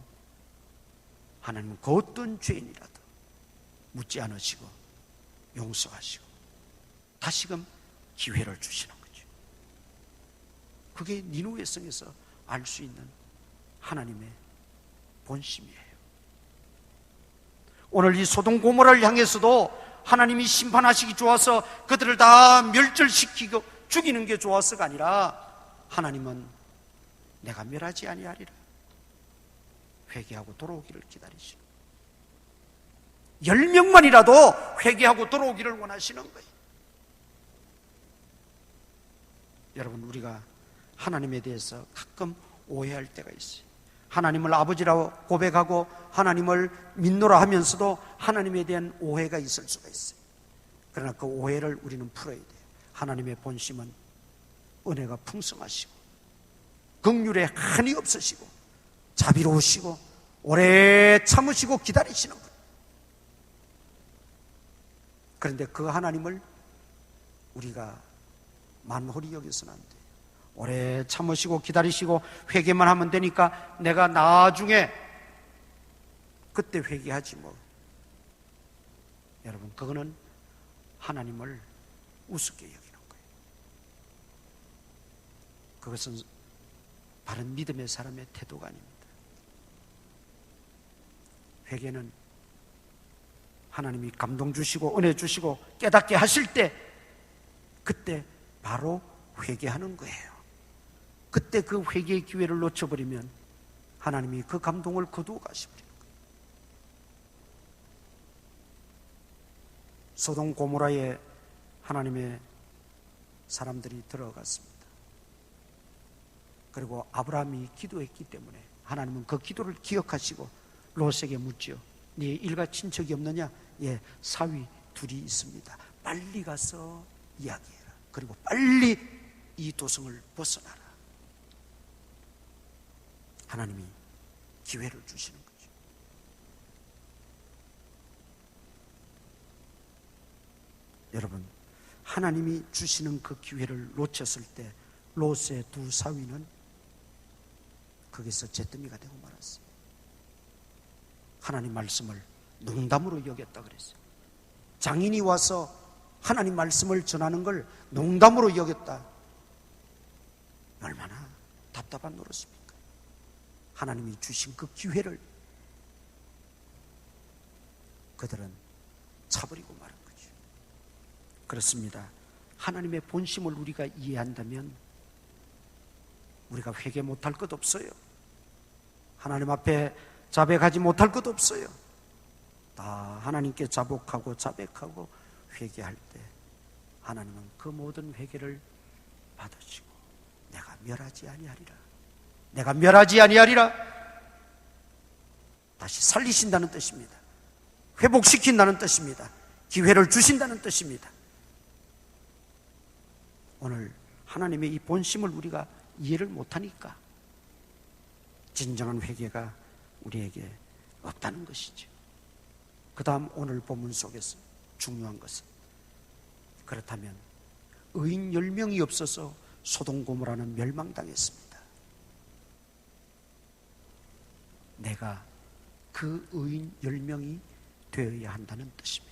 하나님은 그 어떤 죄인이라도 묻지 않으시고 용서하시고 다시금 기회를 주시는 거죠. 그게 니누의 성에서 알 수 있는 하나님의 본심이에요. 오늘 이 소돔 고모라를 향해서도 하나님이 심판하시기 좋아서 그들을 다 멸절시키고 죽이는 게 좋아서가 아니라 하나님은 내가 멸하지 아니하리라 회개하고 돌아오기를 기다리시는 10명만이라도 회개하고 돌아오기를 원하시는 거예요. 여러분, 우리가 하나님에 대해서 가끔 오해할 때가 있어요. 하나님을 아버지라고 고백하고 하나님을 믿노라 하면서도 하나님에 대한 오해가 있을 수가 있어요. 그러나 그 오해를 우리는 풀어야 돼요. 하나님의 본심은 은혜가 풍성하시고 긍휼에 한이 없으시고 자비로우시고 오래 참으시고 기다리시는 거예요. 그런데 그 하나님을 우리가 만홀히 여겨서는 안 돼요. 오래 참으시고 기다리시고 회개만 하면 되니까 내가 나중에 그때 회개하지 뭐. 여러분, 그거는 하나님을 우습게 여기는 거예요. 그것은 바른 믿음의 사람의 태도가 아닙니다. 회개는 하나님이 감동 주시고 은혜 주시고 깨닫게 하실 때 그때 바로 회개하는 거예요. 그때 그 회개의 기회를 놓쳐버리면 하나님이 그 감동을 거두어 가시버리는 거예요. 소돔 고모라에 하나님의 사람들이 들어갔습니다. 그리고 아브라함이 기도했기 때문에 하나님은 그 기도를 기억하시고 롯에게 묻지요. 네 일가 친척이 없느냐? 예, 사위 둘이 있습니다. 빨리 가서 이야기해라. 그리고 빨리 이 도성을 벗어나라. 하나님이 기회를 주시는 거죠. 여러분, 하나님이 주시는 그 기회를 놓쳤을 때 롯의 두 사위는 거기서 잿더미가 되고 말았어요. 하나님 말씀을 농담으로 여겼다 그랬어요. 장인이 와서 하나님 말씀을 전하는 걸 농담으로 여겼다. 얼마나 답답한 노릇입니까? 하나님이 주신 그 기회를 그들은 차버리고 말한 거죠. 그렇습니다. 하나님의 본심을 우리가 이해한다면 우리가 회개 못할 것 없어요. 하나님 앞에 자백하지 못할 것 없어요. 다 하나님께 자복하고 자백하고 회개할 때 하나님은 그 모든 회개를 받으시고 내가 멸하지 아니하리라. 내가 멸하지 아니하리라. 다시 살리신다는 뜻입니다. 회복시킨다는 뜻입니다. 기회를 주신다는 뜻입니다. 오늘 하나님의 이 본심을 우리가 이해를 못하니까 진정한 회개가 우리에게 없다는 것이죠. 그 다음 오늘 본문 속에서 중요한 것은 그렇다면 의인 10명이 없어서 소돔 고모라는 멸망당했습니다. 내가 그 의인 10명이 되어야 한다는 뜻입니다.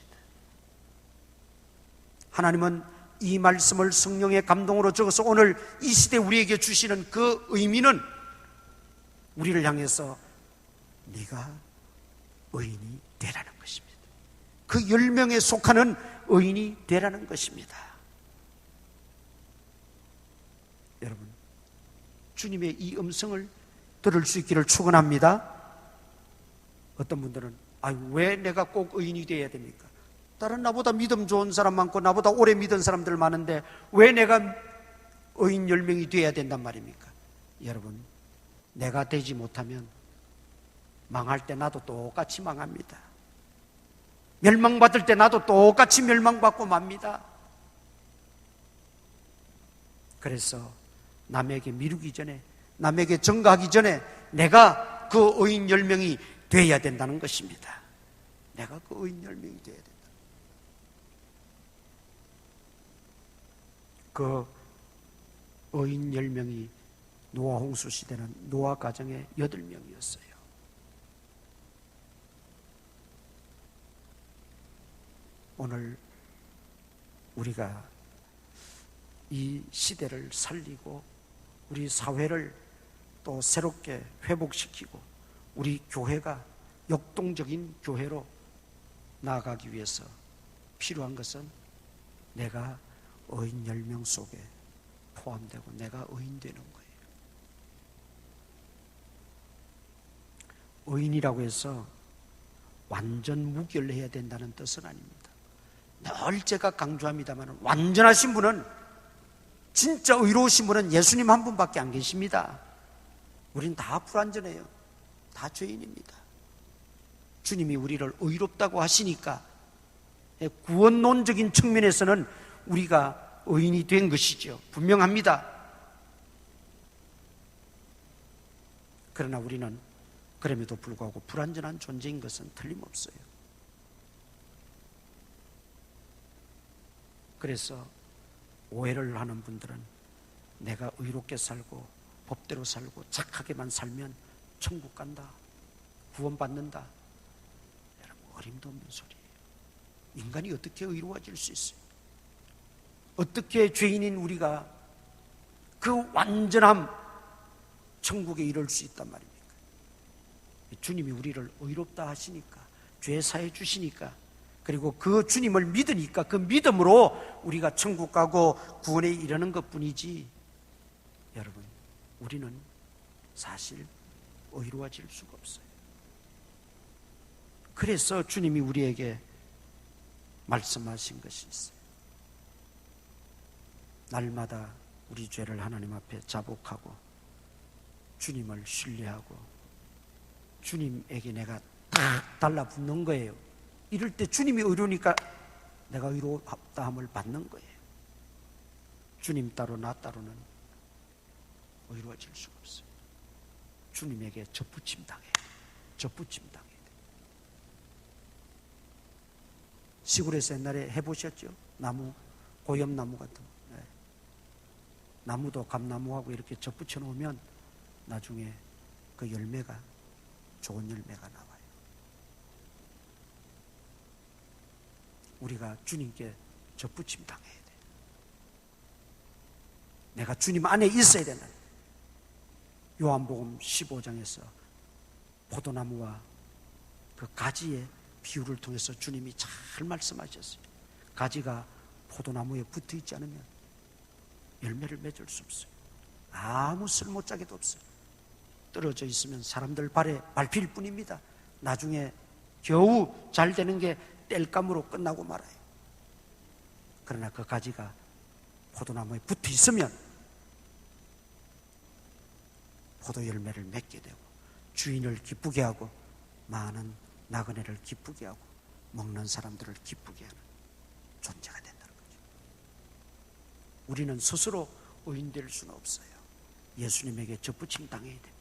하나님은 이 말씀을 성령의 감동으로 적어서 오늘 이 시대 우리에게 주시는 그 의미는 우리를 향해서 네가 의인이 되라는 것입니다. 그 10명에 속하는 의인이 되라는 것입니다. 여러분, 주님의 이 음성을 들을 수 있기를 축원합니다. 어떤 분들은 왜 내가 꼭 의인이 되어야 됩니까? 다른 나보다 믿음 좋은 사람 많고 나보다 오래 믿은 사람들 많은데 왜 내가 의인 10명이 되어야 된단 말입니까? 여러분, 내가 되지 못하면 망할 때 나도 똑같이 망합니다. 멸망받을 때 나도 똑같이 멸망받고 맙니다. 그래서 남에게 미루기 전에, 남에게 전가하기 전에 내가 그 의인 10명이 되어야 된다는 것입니다. 내가 그 의인 10명이 되어야 된다. 그 의인 10명이 노아 홍수 시대는 노아 가정의 8명이었어요. 오늘 우리가 이 시대를 살리고 우리 사회를 또 새롭게 회복시키고 우리 교회가 역동적인 교회로 나아가기 위해서 필요한 것은 내가 의인 10명 속에 포함되고 내가 의인 되는 거예요. 의인이라고 해서 완전 무결해야 된다는 뜻은 아닙니다. 늘 제가 강조합니다만 완전하신 분은, 진짜 의로우신 분은 예수님 한 분밖에 안 계십니다. 우린 다 불완전해요. 다 죄인입니다. 주님이 우리를 의롭다고 하시니까 구원론적인 측면에서는 우리가 의인이 된 것이죠. 분명합니다. 그러나 우리는 그럼에도 불구하고 불완전한 존재인 것은 틀림없어요. 그래서 오해를 하는 분들은 내가 의롭게 살고 법대로 살고 착하게만 살면 천국 간다, 구원받는다. 여러분, 어림도 없는 소리예요. 인간이 어떻게 의로워질 수 있어요? 어떻게 죄인인 우리가 그 완전함, 천국에 이를 수 있단 말입니까? 주님이 우리를 의롭다 하시니까, 죄 사해 주시니까, 그리고 그 주님을 믿으니까 그 믿음으로 우리가 천국 가고 구원에 이르는 것뿐이지, 여러분, 우리는 사실 의로워질 수가 없어요. 그래서 주님이 우리에게 말씀하신 것이 있어요. 날마다 우리 죄를 하나님 앞에 자복하고 주님을 신뢰하고 주님에게 내가 딱 달라붙는 거예요. 이럴 때 주님이 의로우니까 내가 의롭다함을 받는 거예요. 주님 따로 나 따로는 의로워질 수가 없어요. 주님에게 접붙임 당해요. 접붙임 당해요. 시골에서 옛날에 해보셨죠? 나무, 고엽나무 같은 거. 네. 나무도 감나무하고 이렇게 접붙여 놓으면 나중에 그 열매가, 좋은 열매가 나와요. 우리가 주님께 접붙임 당해야 돼. 내가 주님 안에 있어야 된다. 요한복음 15장에서 포도나무와 그 가지의 비유를 통해서 주님이 잘 말씀하셨어요. 가지가 포도나무에 붙어 있지 않으면 열매를 맺을 수 없어요. 아무 쓸모짝에도 없어요. 떨어져 있으면 사람들 발에 밟힐 뿐입니다. 나중에 겨우 잘 되는 게 땔감으로 끝나고 말아요. 그러나 그 가지가 포도나무에 붙어 있으면 포도 열매를 맺게 되고 주인을 기쁘게 하고 많은 나그네를 기쁘게 하고 먹는 사람들을 기쁘게 하는 존재가 된다는 거죠. 우리는 스스로 의인될 수는 없어요. 예수님에게 접붙임 당해야 됩니다.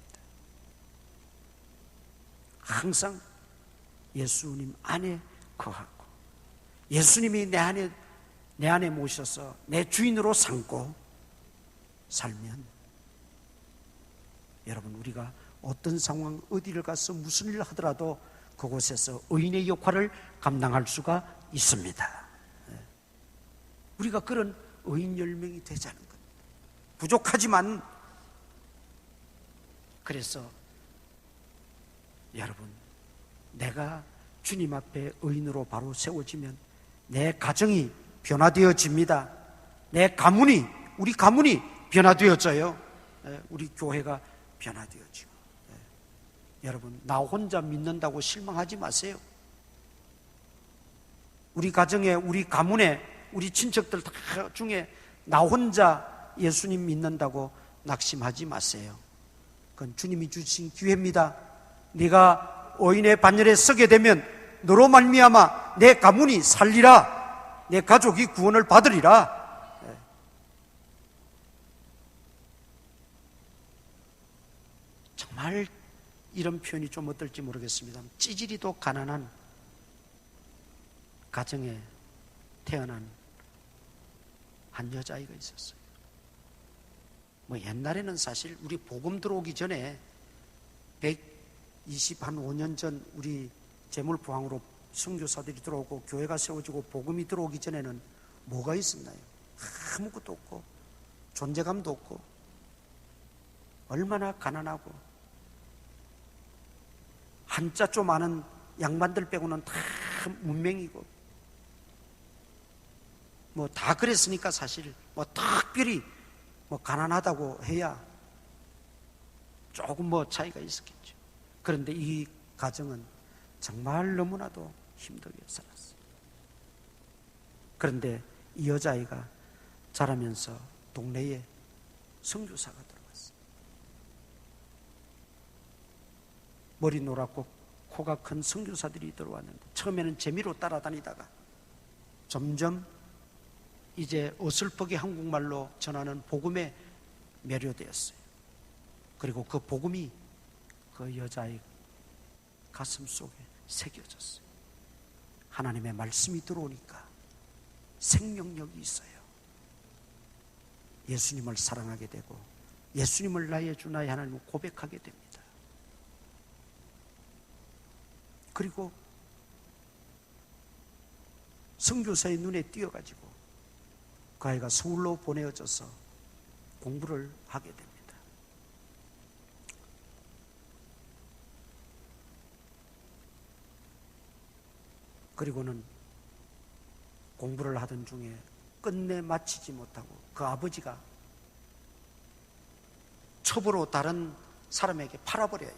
항상 예수님 안에 거하고 예수님이 내 안에 모셔서 내 주인으로 삼고 살면, 여러분, 우리가 어떤 상황, 어디를 가서 무슨 일을 하더라도 그곳에서 의인의 역할을 감당할 수가 있습니다. 우리가 그런 의인 10명이 되자는 겁니다. 부족하지만, 그래서 여러분, 내가 주님 앞에 의인으로 바로 세워지면 내 가정이 변화되어집니다. 내 가문이, 우리 가문이 변화되어져요. 우리 교회가 변화되어지고. 여러분, 나 혼자 믿는다고 실망하지 마세요. 우리 가정에, 우리 가문에, 우리 친척들 다 중에 나 혼자 예수님 믿는다고 낙심하지 마세요. 그건 주님이 주신 기회입니다. 네가 의인의 반열에 서게 되면 너로 말미암아 내 가문이 살리라, 내 가족이 구원을 받으리라. 정말 이런 표현이 좀 어떨지 모르겠습니다. 찌질이도 가난한 가정에 태어난 한 여자아이가 있었어요. 뭐 옛날에는 사실 우리 복음 들어오기 전에 125년 전 우리 재물부항으로 선교사들이 들어오고 교회가 세워지고 복음이 들어오기 전에는 뭐가 있었나요? 아무것도 없고 존재감도 없고 얼마나 가난하고 한자 좀 아는 양반들 빼고는 다 문맹이고 뭐 다 그랬으니까 사실 뭐 특별히 뭐 가난하다고 해야 조금 뭐 차이가 있었겠죠. 그런데 이 가정은 정말 너무나도 힘들게 살았어요. 그런데 이 여자아이가 자라면서 동네에 선교사가 들어갔어요. 머리 노랗고 코가 큰 선교사들이 들어왔는데 처음에는 재미로 따라다니다가 점점 이제 어설프게 한국말로 전하는 복음에 매료되었어요. 그리고 그 복음이 그 여자의 가슴 속에 새겨졌어요. 하나님의 말씀이 들어오니까 생명력이 있어요. 예수님을 사랑하게 되고 예수님을 나의 주 나의 하나님을 고백하게 됩니다. 그리고 선교사의 눈에 띄어가지고 그 아이가 서울로 보내어져서 공부를 하게 됩니다. 그리고는 공부를 하던 중에 끝내 마치지 못하고 그 아버지가 첩으로 다른 사람에게 팔아버려요.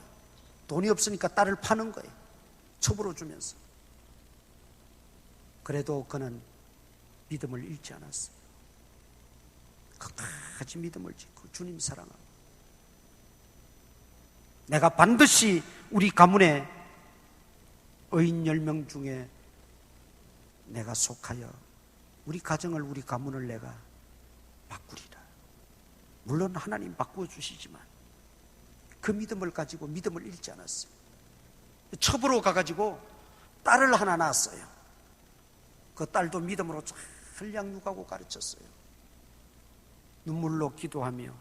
돈이 없으니까 딸을 파는 거예요. 첩으로 주면서. 그래도 그는 믿음을 잃지 않았어요. 끝까지 믿음을 짓고 주님 사랑하고 내가 반드시 우리 가문에 의인 10명 중에 내가 속하여 우리 가정을 우리 가문을 내가 바꾸리라. 물론 하나님 바꾸어 주시지만 그 믿음을 가지고 믿음을 잃지 않았어요. 첩으로 가가지고 딸을 하나 낳았어요. 그 딸도 믿음으로 잘 양육하고 가르쳤어요. 눈물로 기도하며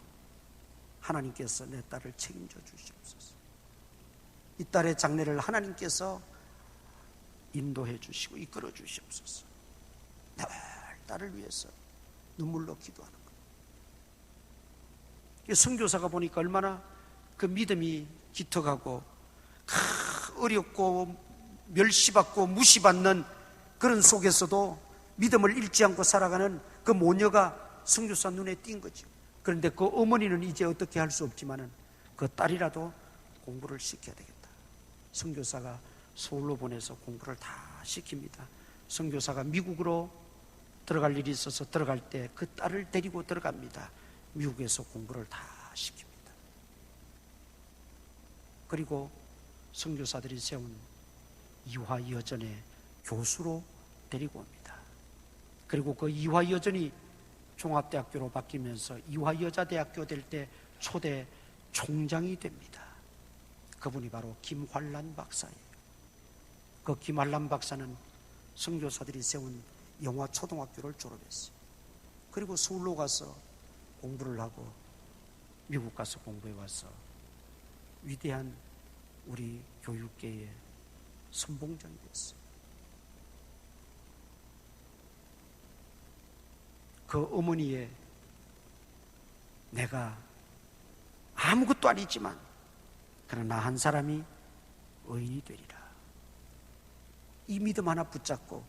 하나님께서 내 딸을 책임져 주시옵소서. 이 딸의 장래를 하나님께서 인도해 주시고 이끌어 주시옵소서. 늘 딸을 위해서 눈물로 기도하는 거예요. 선교사가 보니까 얼마나 그 믿음이 깃어가고 어렵고 멸시받고 무시받는 그런 속에서도 믿음을 잃지 않고 살아가는 그 모녀가 선교사 눈에 띈 거죠. 그런데 그 어머니는 이제 어떻게 할 수 없지만은 그 딸이라도 공부를 시켜야 되겠다. 선교사가 서울로 보내서 공부를 다 시킵니다. 선교사가 미국으로 들어갈 일이 있어서 들어갈 때 그 딸을 데리고 들어갑니다. 미국에서 공부를 다 시킵니다. 그리고 선교사들이 세운 이화여전의 교수로 데리고 옵니다. 그리고 그 이화여전이 종합대학교로 바뀌면서 이화여자대학교 될 때 초대 총장이 됩니다. 그분이 바로 김환란 박사예요. 그 김환란 박사는 선교사들이 세운 영화초등학교를 졸업했어요. 그리고 서울로 가서 공부를 하고 미국 가서 공부해 와서 위대한 우리 교육계의 선봉장이 됐어요. 그 어머니의 내가 아무것도 아니지만 그러나 한 사람이 의인이 되리라. 이 믿음 하나 붙잡고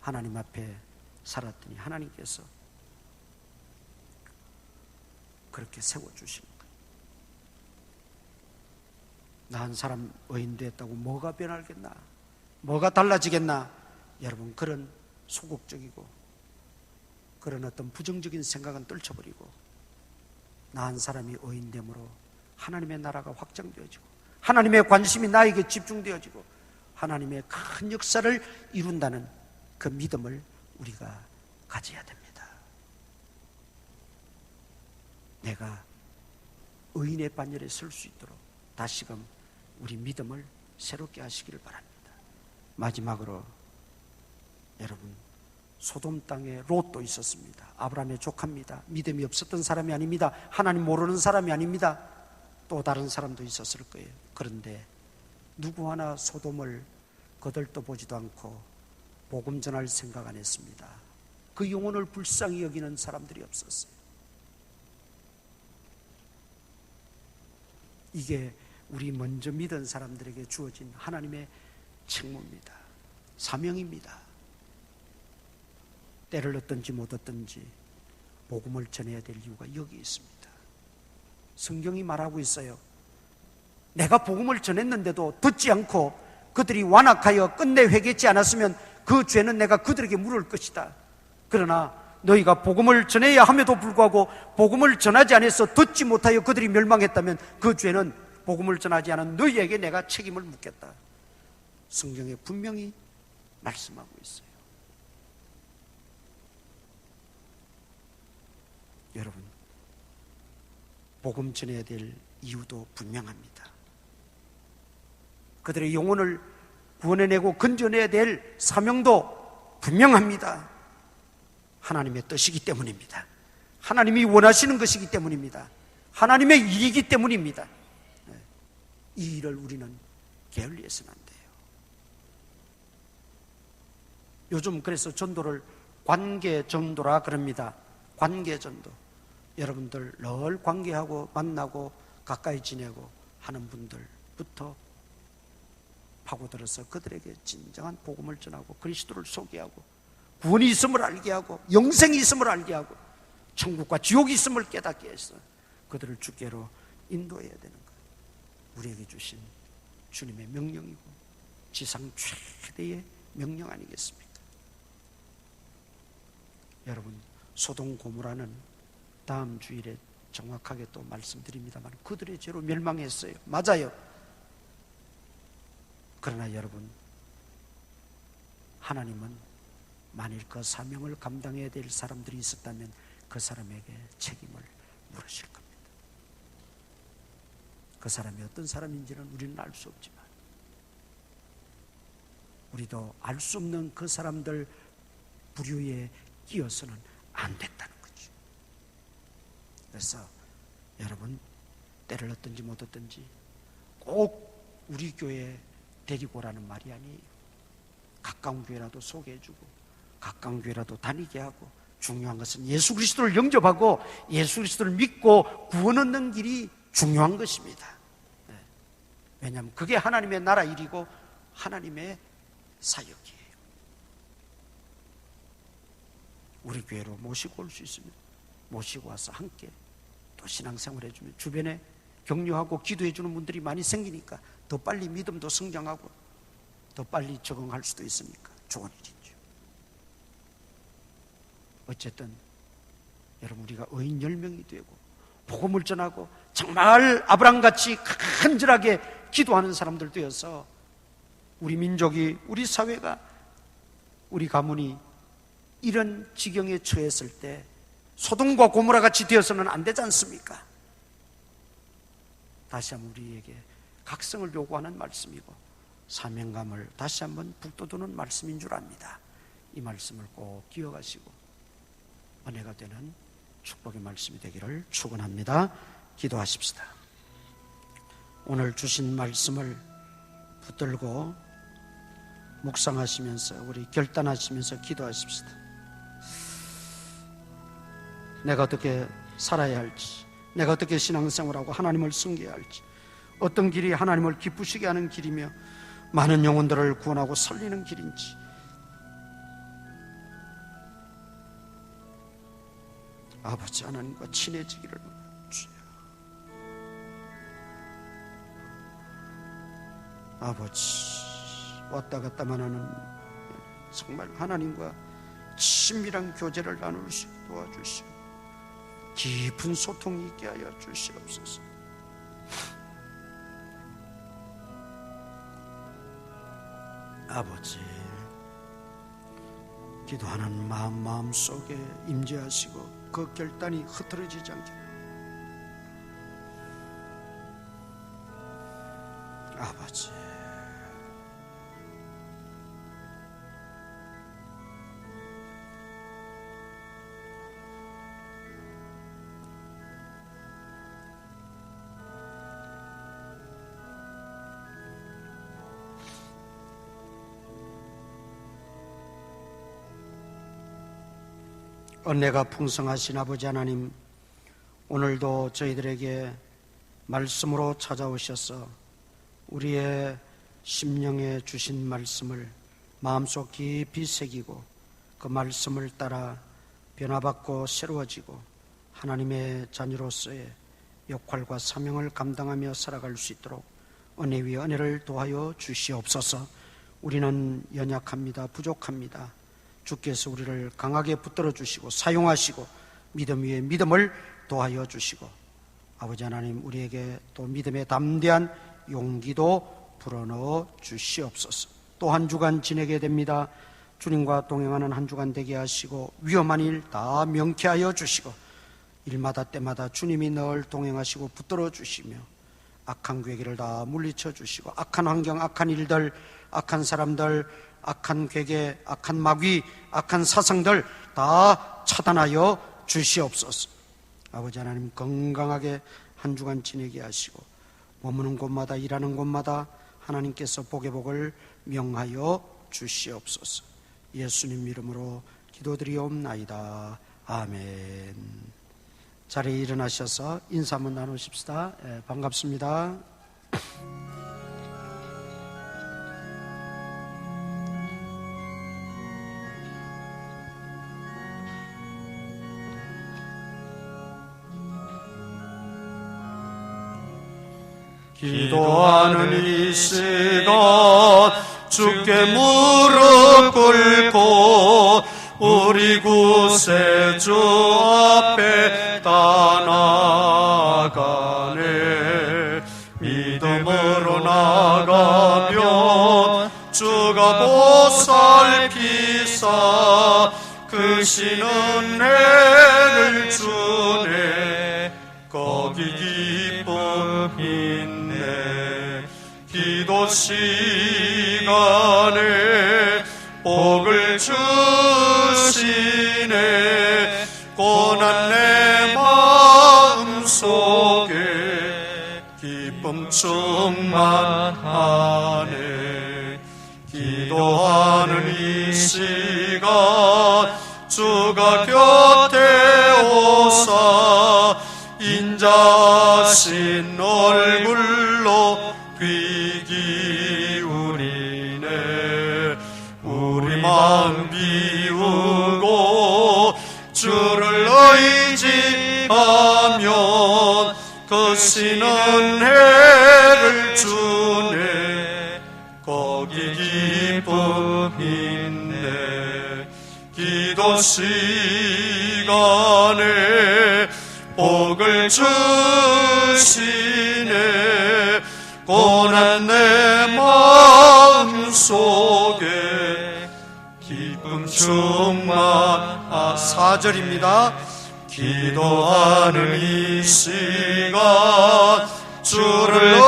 하나님 앞에 살았더니 하나님께서 그렇게 세워주시는 거예요. 나 한 사람 의인 됐다고 뭐가 변하겠나? 뭐가 달라지겠나? 여러분, 그런 소극적이고 그런 어떤 부정적인 생각은 떨쳐버리고 나 한 사람이 의인됨으로 하나님의 나라가 확장되어지고 하나님의 관심이 나에게 집중되어지고 하나님의 큰 역사를 이룬다는 그 믿음을 우리가 가져야 됩니다. 내가 의인의 반열에 설 수 있도록 다시금 우리 믿음을 새롭게 하시기를 바랍니다. 마지막으로 여러분, 소돔 땅에 롯도 있었습니다. 아브라함의 조카입니다. 믿음이 없었던 사람이 아닙니다. 하나님 모르는 사람이 아닙니다. 또 다른 사람도 있었을 거예요. 그런데 누구 하나 소돔을 거들떠보지도 않고 복음 전할 생각 안 했습니다. 그 영혼을 불쌍히 여기는 사람들이 없었어요. 이게 우리 먼저 믿은 사람들에게 주어진 하나님의 책무입니다. 사명입니다. 때를 얻든지 못 얻든지 복음을 전해야 될 이유가 여기 있습니다. 성경이 말하고 있어요. 내가 복음을 전했는데도 듣지 않고 그들이 완악하여 끝내 회개치 않았으면 그 죄는 내가 그들에게 물을 것이다. 그러나 너희가 복음을 전해야 함에도 불구하고 복음을 전하지 않아서 듣지 못하여 그들이 멸망했다면 그 죄는 복음을 전하지 않은 너희에게 내가 책임을 묻겠다. 성경에 분명히 말씀하고 있어요. 여러분, 복음 전해야 될 이유도 분명합니다. 그들의 영혼을 구원해내고 건져내야 될 사명도 분명합니다. 하나님의 뜻이기 때문입니다. 하나님이 원하시는 것이기 때문입니다. 하나님의 일이기 때문입니다. 이 일을 우리는 게을리해서는 안 돼요. 요즘 그래서 전도를 관계전도라 그럽니다. 관계전도. 여러분들 늘 관계하고 만나고 가까이 지내고 하는 분들부터 파고들어서 그들에게 진정한 복음을 전하고 그리스도를 소개하고 구원이 있음을 알게 하고 영생이 있음을 알게 하고 천국과 지옥이 있음을 깨닫게 해서 그들을 주께로 인도해야 되는 것. 우리에게 주신 주님의 명령이고 지상 최대의 명령 아니겠습니까? 여러분, 소돔 고모라는 다음 주일에 정확하게 또 말씀드립니다만 그들의 죄로 멸망했어요. 맞아요. 그러나 여러분, 하나님은 만일 그 사명을 감당해야 될 사람들이 있었다면 그 사람에게 책임을 물으실 겁니다. 그 사람이 어떤 사람인지는 우리는 알 수 없지만 우리도 알 수 없는 그 사람들 부류에 끼어서는 안 된다는 거죠. 그래서 여러분, 때를 얻든지 못 얻든지 꼭 우리 교회에 데리고 오라는 말이 아니에요. 가까운 교회라도 소개해주고 가까운 교회라도 다니게 하고, 중요한 것은 예수 그리스도를 영접하고 예수 그리스도를 믿고 구원 얻는 길이 중요한 것입니다. 왜냐하면 그게 하나님의 나라 일이고 하나님의 사역이에요. 우리 교회로 모시고 올 수 있으면 모시고 와서 함께 또 신앙생활 해주면 주변에 격려하고 기도해주는 분들이 많이 생기니까 더 빨리 믿음도 성장하고 더 빨리 적응할 수도 있으니까 좋은 일이죠. 어쨌든 여러분, 우리가 의인 10명이 되고 복음을 전하고 정말 아브라함같이 간절하게 기도하는 사람들 되어서 우리 민족이, 우리 사회가, 우리 가문이 이런 지경에 처했을 때 소돔과 고모라 같이 되어서는 안 되지 않습니까? 다시 한번 우리에게 각성을 요구하는 말씀이고 사명감을 다시 한번 북돋우는 말씀인 줄 압니다. 이 말씀을 꼭 기억하시고 은혜가 되는 축복의 말씀이 되기를 축원합니다. 기도하십시다. 오늘 주신 말씀을 붙들고 묵상하시면서 우리 결단하시면서 기도하십시다. 내가 어떻게 살아야 할지, 내가 어떻게 신앙생활하고 하나님을 섬겨야 할지, 어떤 길이 하나님을 기쁘시게 하는 길이며 많은 영혼들을 구원하고 살리는 길인지 아버지 하나님과 친해지기를 주여. 아버지, 왔다 갔다만 하는 정말 하나님과 친밀한 교제를 나눌 수 있게 도와주시고 깊은 소통이 있게 하여 주시옵소서. 아버지, 기도하는 마음 속에 임재하시고 그 결단이 흐트러지지 않게 아버지, 은혜가 풍성하신 아버지 하나님, 오늘도 저희들에게 말씀으로 찾아오셔서 우리의 심령에 주신 말씀을 마음속 깊이 새기고 그 말씀을 따라 변화받고 새로워지고 하나님의 자녀로서의 역할과 사명을 감당하며 살아갈 수 있도록 은혜 위에 은혜를 도하여 주시옵소서. 우리는 연약합니다. 부족합니다. 주께서 우리를 강하게 붙들어 주시고 사용하시고 믿음 위에 믿음을 도하여 주시고 아버지 하나님, 우리에게 또 믿음의 담대한 용기도 불어넣어 주시옵소서. 또 한 주간 지내게 됩니다. 주님과 동행하는 한 주간 되게 하시고 위험한 일 다 명쾌하여 주시고 일마다 때마다 주님이 늘 동행하시고 붙들어 주시며 악한 괴계를 다 물리쳐 주시고 악한 환경, 악한 일들, 악한 사람들, 악한 괴계, 악한 마귀, 악한 사상들 다 차단하여 주시옵소서. 아버지 하나님, 건강하게 한 주간 지내게 하시고 머무는 곳마다 일하는 곳마다 하나님께서 복의 복을 명하여 주시옵소서. 예수님 이름으로 기도드리옵나이다. 아멘. 자리에 일어나셔서 인사 한번 나누십시다. 반갑습니다. 기도하는 이 시간 주께 무릎 꿇고 우리 구세주 앞에 다 나가네. 믿음으로 나가면 주가 보살피사 크신 은혜를 주네. 거기 기쁨 있네. 기도 시간에 복을 주시네. 고난 내 마음 속에 기쁨 충만하네. 기도하는 이 시간 주가 곁에 오사 인자신 얼굴로 귀 기울이네. 우리 마음 비우고 주를 의지하면 크신 은혜를 주네. 거기 기쁨 있네. 기도 시간에 복을 주시네. 고난 내 마음 속에 기쁨 충만. 4절입니다. 기도하는 이 시간 주를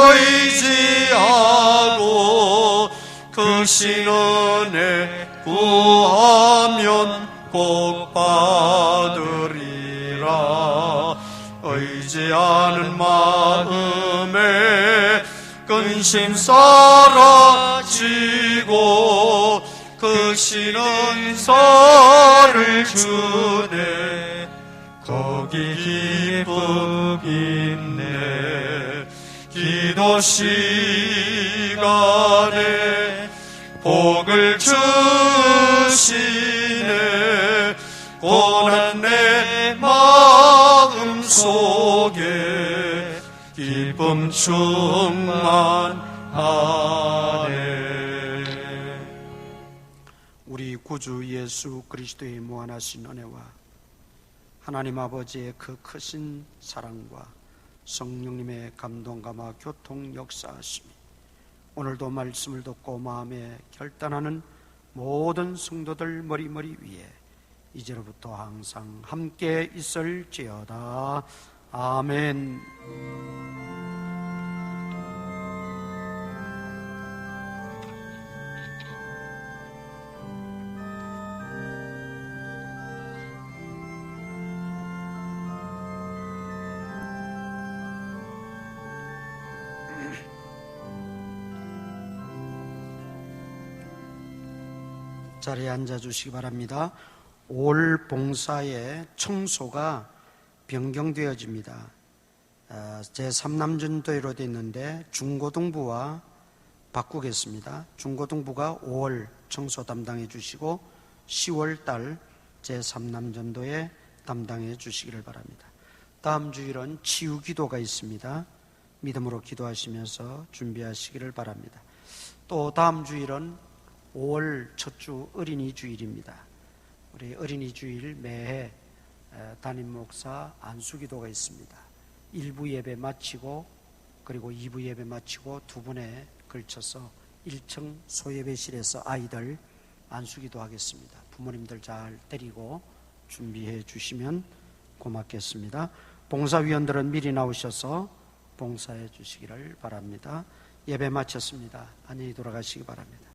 의지하고 크신 은혜 구하면 복 받으리라. 의지하는 마음에 근심 사라지고 크신 은사를 주네. 거기 기쁨 있네. 기도 기도 시간에 복을 주시네. 고난 내 마음 속에 기쁨 충만하네. 우리 구주 예수 그리스도의 무한하신 은혜와 하나님 아버지의 그 크신 사랑과 성령님의 감동감화 교통 역사하심이 오늘도 말씀을 듣고 마음에 결단하는 모든 성도들 머리머리 위에 이제로부터 항상 함께 있을지어다. 아멘. 자리에 앉아주시기 바랍니다. 올 봉사의 청소가 변경되어집니다. 제3남전도회로 되어 있는데 중고등부와 바꾸겠습니다. 중고등부가 5월 청소 담당해 주시고 10월 달 제3남전도회 담당해 주시기를 바랍니다. 다음 주일은 치유기도가 있습니다. 믿음으로 기도하시면서 준비하시기를 바랍니다. 또 다음 주일은 5월 첫 주 어린이 주일입니다. 우리 어린이 주일 매해 담임 목사 안수기도가 있습니다. 1부 예배 마치고 그리고 2부 예배 마치고 두 번에 걸쳐서 1층 소예배실에서 아이들 안수기도 하겠습니다. 부모님들 잘 데리고 준비해 주시면 고맙겠습니다. 봉사위원들은 미리 나오셔서 봉사해 주시기를 바랍니다. 예배 마쳤습니다. 안녕히 돌아가시기 바랍니다.